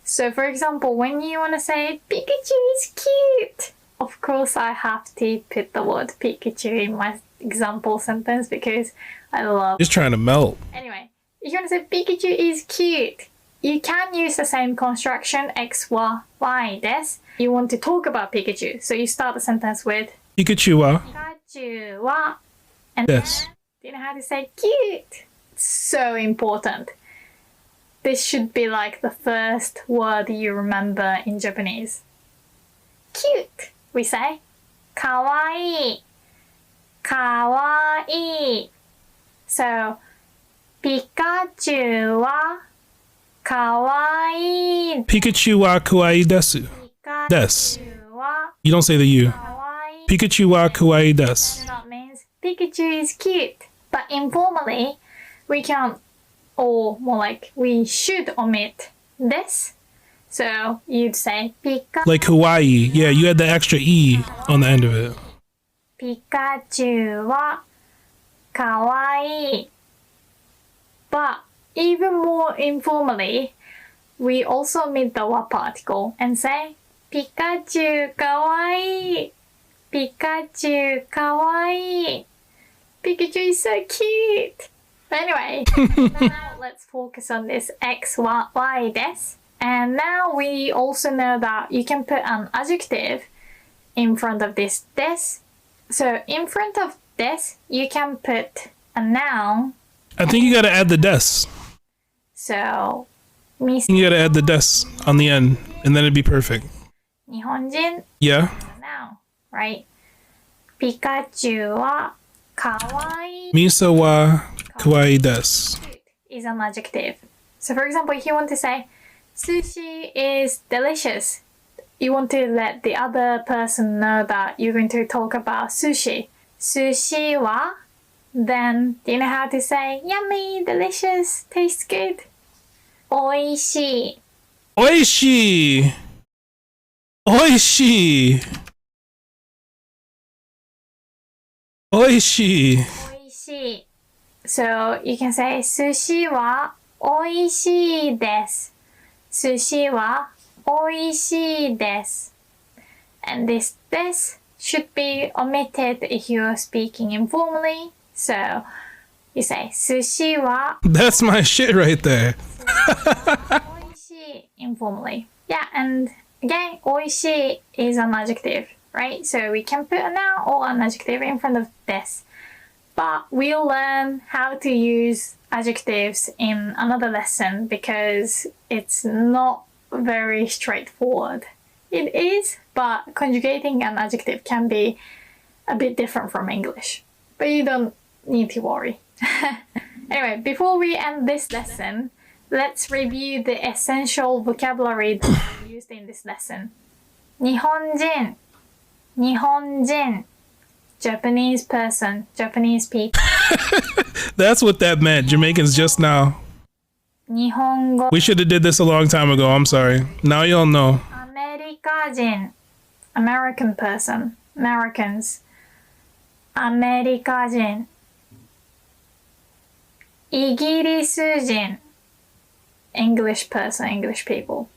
So, for example, when you want to say Pikachu is cute, of course I have to put the word Pikachu in my example sentence because I love. Just trying to melt. Anyway, if you want to say Pikachu is cute, you can use the same construction X wa y desu. You want to talk about Pikachu, so you start the sentence with Pikachu wa Pikachu wa, and desu. then you know how to say cute. It's so important. This should be like the first word you remember in Japanese. Cute, we say. Kawaii. Kawaii. So, Pikachu wa kawaii. Pikachu wa kawaii desu. Desu. Pikachu wa You don't say the U. kawaii. Pikachu wa kawaii desu. That means Pikachu is cute. But informally, we can, or more like we should omit this. So you'd say Pika. Like Hawaii. Yeah, you had the extra E on the end of it. Pikachu wa kawaii. But even more informally, we also omit the wa particle and say Pikachu kawaii. Pikachu kawaii. Pikachu is so cute. But anyway, now let's focus on this X, Y des. And now we also know that you can put an adjective in front of this des. So in front of des, you can put a noun. I think you gotta add the des. So, You gotta add the des on the end, and then it'd be perfect. 日本人 Yeah. noun, right? Pikachu wa kawaii. Misa wa kawaii des. Is an adjective. So for example, if you want to say sushi is delicious, you want to let the other person know that you're going to talk about sushi. Sushi wa, then do you know how to say yummy, delicious, tastes good? Oishii. Oishi. Oishi. Oishi. Oishii. So you can say sushi wa oishii desu. Sushi wa oishii desu. And this des should be omitted if you're speaking informally. So you say sushi wa That's my shit right there. oishii informally. Yeah, and again, oishii is an adjective, right? So we can put a noun or an adjective in front of des. But we'll learn how to use adjectives in another lesson because it's not very straightforward. It is, but conjugating an adjective can be a bit different from English. But you don't need to worry. Anyway, before we end this lesson, let's review the essential vocabulary that we used in this lesson. 日本人 日本人 Japanese person, Japanese people. That's what that meant. Jamaicans just now. 日本語 We should have did this a long time ago. I'm sorry. Now y'all know. アメリカ人 American person, Americans. アメリカ人イギリス人 English person, English people.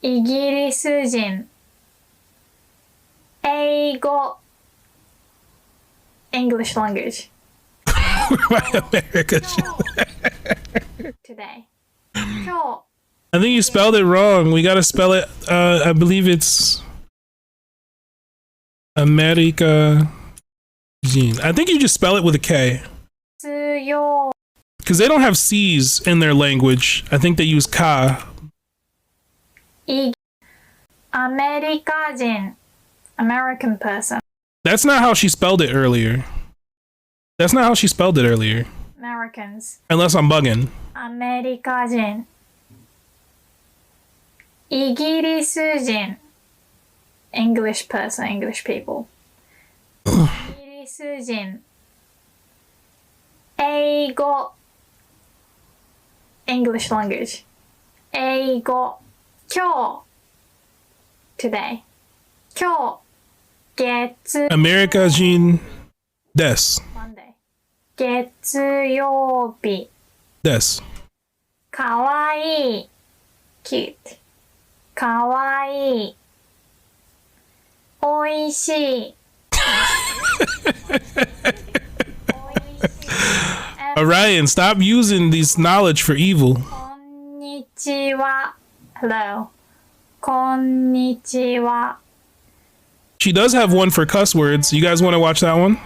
イギリス人英語 English language. America. Today. 今 I think you spelled it wrong. We gotta spell it. I believe it's America. I think you just spell it with a K. 日強 Because they don't have C's in their language. I think they use ka. アメリカ人 American person, That's not how she spelled it earlier. That's not how she spelled it earlier. Americans. Unless I'm bugging. アメリカ人イギリス人 English person, English people. イギリス人英語 English language. 英語今日 today. 今日月 America Jean Des. Monday. 月曜日 Des. かわいい cute かわいいおいしい Orion, stop using this knowledge for evil. こんにちは Hello こんにちは She does have one for cuss words. You guys want to watch that one?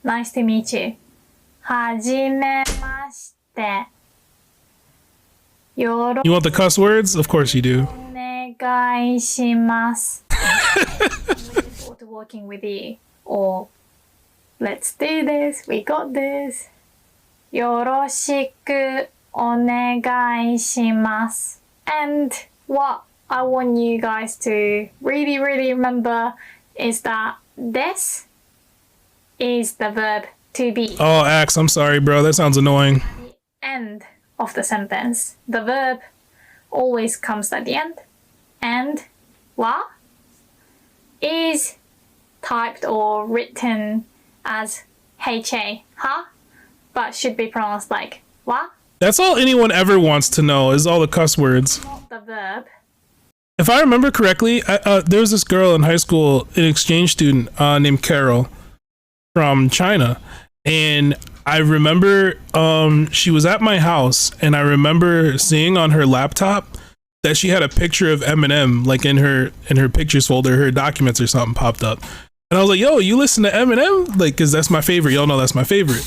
Nice to meet you はじめましてよろ You want the cuss words? Of course you do. お願いします I'm looking forward to working with you or let's do this, we got this よろしくお願いします and what I want you guys to really remember is that this is the verb to be. Oh, Axe, I'm sorry, bro. That sounds annoying. The end of the sentence. The verb always comes at the end. And wa is typed or written as HA, ha, but should be pronounced like wa. That's all anyone ever wants to know is all the cuss words. Not the verb. If I remember correctly, there was this girl in high school, an exchange student named Carol from China. And I remember she was at my house, and I remember seeing on her laptop that she had a picture of Eminem, like in her pictures folder, her documents or something popped up. And I was like, yo, you listen to Eminem? Like, cause that's my favorite. Y'all know that's my favorite.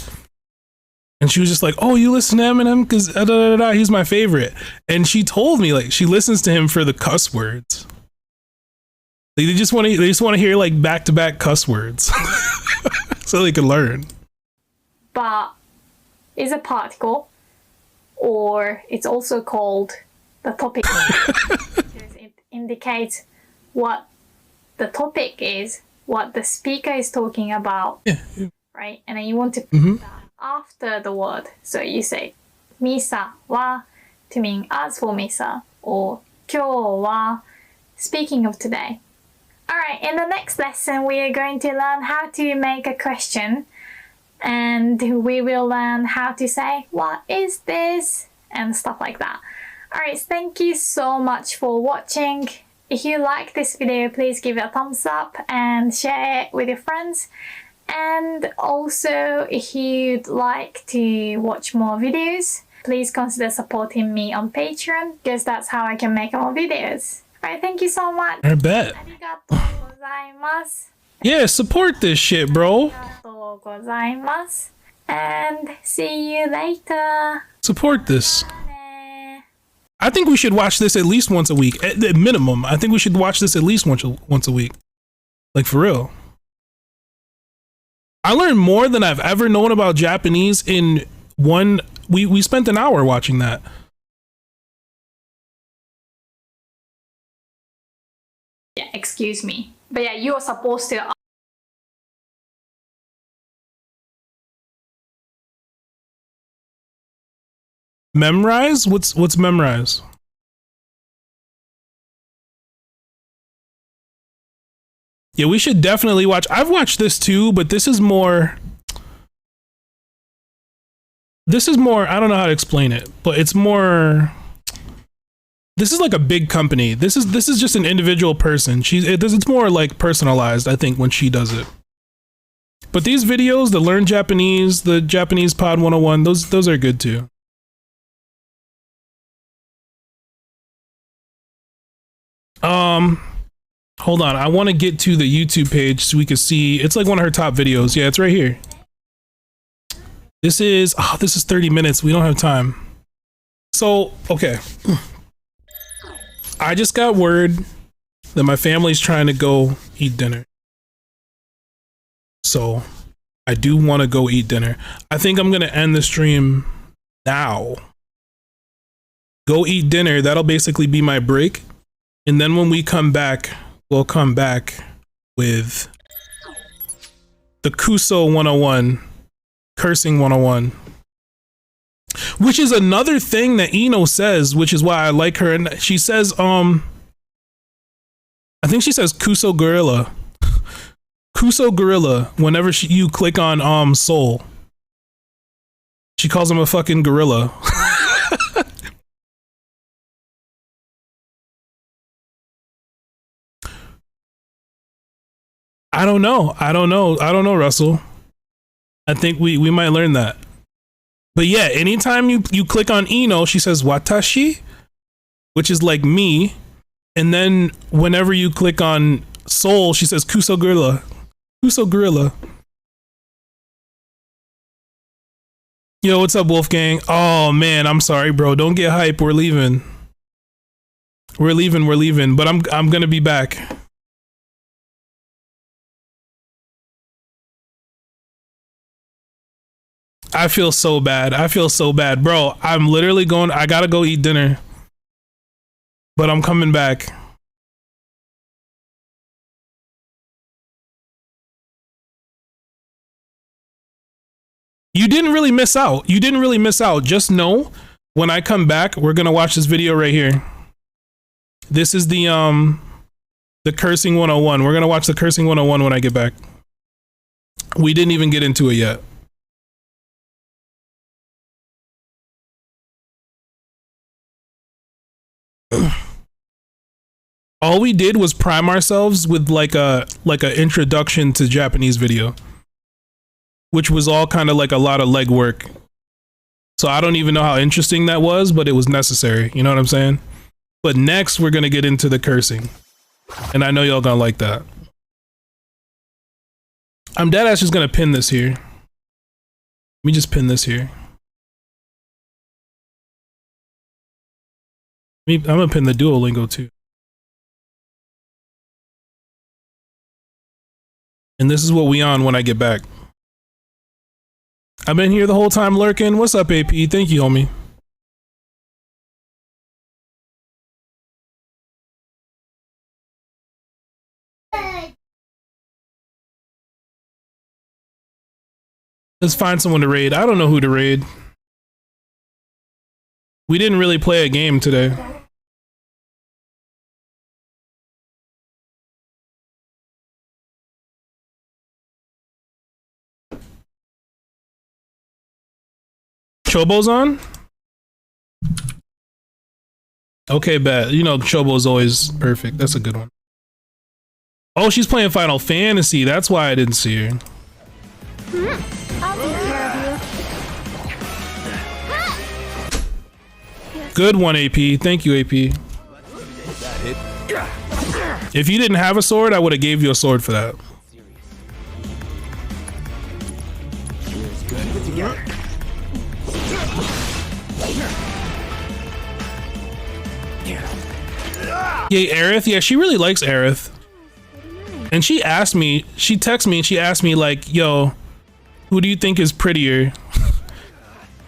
And she was just like, oh, you listen to Eminem? Cause he's my favorite. And she told me like she listens to him for the cuss words. Like, they just want to hear like back-to-back cuss words so they can learn. But is a particle, or it's also called the topic. Because it indicates what the topic is, what the speaker is talking about, right? And then you want to put that after the word. So you say misa wa to mean as for misa, or kyou wa, speaking of today. Alright, in the next lesson we are going to learn how to make a question, and we will learn how to say what is this and stuff like that. Alright, thank you so much for watching. If you like this video, please give it a thumbs up and share it with your friends. And also, if you'd like to watch more videos, please consider supporting me on Patreon, because that's how I can make more videos. Alright, thank you so much. I bet. Arigatou gozaimasu. Yeah, support this shit, bro. Arigatou gozaimasu. And see you later. Support this. Bye. I think we should watch this at least once a week. At the minimum, I think we should watch this at least once a week. Like, for real. I learned more than I've ever known about Japanese in one... We spent an hour watching that. Yeah, excuse me. But yeah, you are supposed to... Memorize? What's memorize? Yeah, we should definitely watch. I've watched this too, but this is more, I don't know how to explain it, but it's more, this is like a big company. This is just an individual person. It's more like personalized, I think, when she does it. But these videos, the Learn Japanese, the Japanese Pod 101, those are good too. Hold on, I want to get to the YouTube page so we can see. It's like one of her top videos. Yeah, it's right here. This is 30 minutes. We don't have time. So, okay. I just got word that my family's trying to go eat dinner. So, I do want to go eat dinner. I think I'm going to end the stream now. Go eat dinner. That'll basically be my break. And then when we come back, we'll come back with the Kuso 101, Cursing 101, which is another thing that Ino says, which is why I like her. And she says, I think she says Kuso Gorilla. Kuso Gorilla, whenever you click on Soul. She calls him a fucking gorilla. I don't know, Russell. I think we might learn that. But yeah, anytime you click on Ino, she says Watashi, which is like me. And then whenever you click on Soul, she says Kuso Gorilla. Kuso Gorilla. Yo, what's up, Wolfgang? Oh man, I'm sorry, bro. Don't get hype. We're leaving. We're leaving, but I'm gonna be back. I feel so bad. Bro, I'm literally I gotta go eat dinner. But I'm coming back. You didn't really miss out. You didn't really miss out. Just know when I come back, we're gonna watch this video right here. This is the cursing 101. We're gonna watch the cursing 101 when I get back. We didn't even get into it yet. All we did was prime ourselves with like a introduction to Japanese video, which was all kind of like a lot of legwork. So I don't even know how interesting that was, but it was necessary. You know what I'm saying? But next we're gonna get into the cursing, and I know y'all gonna like that. I'm deadass just gonna pin this here. Let me just pin this here. I'm gonna pin the Duolingo too. And this is what we on when I get back. I've been here the whole time lurking. What's up, AP? Thank you, homie. Let's find someone to raid. I don't know who to raid. We didn't really play a game today. Chobo's on? Okay, bet. You know, Chobo's always perfect. That's a good one. Oh, she's playing Final Fantasy. That's why I didn't see her. I'll take care of you. Good one, AP. Thank you, AP. If you didn't have a sword, I would have gave you a sword for that. Yay, Aerith. Yeah, she really likes Aerith. And she asked me, she texted me and she asked me like, yo, who do you think is prettier?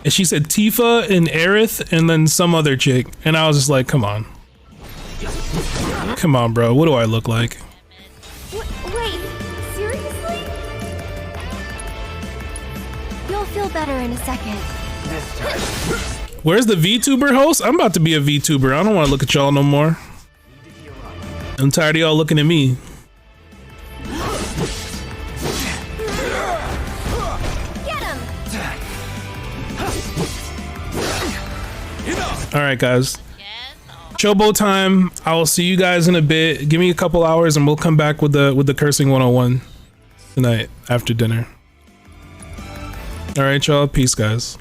And she said Tifa and Aerith and then some other chick. And I was just like, come on. Come on, bro. What do I look like? Wait, seriously? You'll feel better in a second. Where's the VTuber host? I'm about to be a VTuber. I don't want to look at y'all no more. I'm tired of y'all looking at me. Get him! All right, guys. Chobo time. I will see you guys in a bit. Give me a couple hours and we'll come back with the cursing 101 tonight after dinner. All right, y'all. Peace, guys.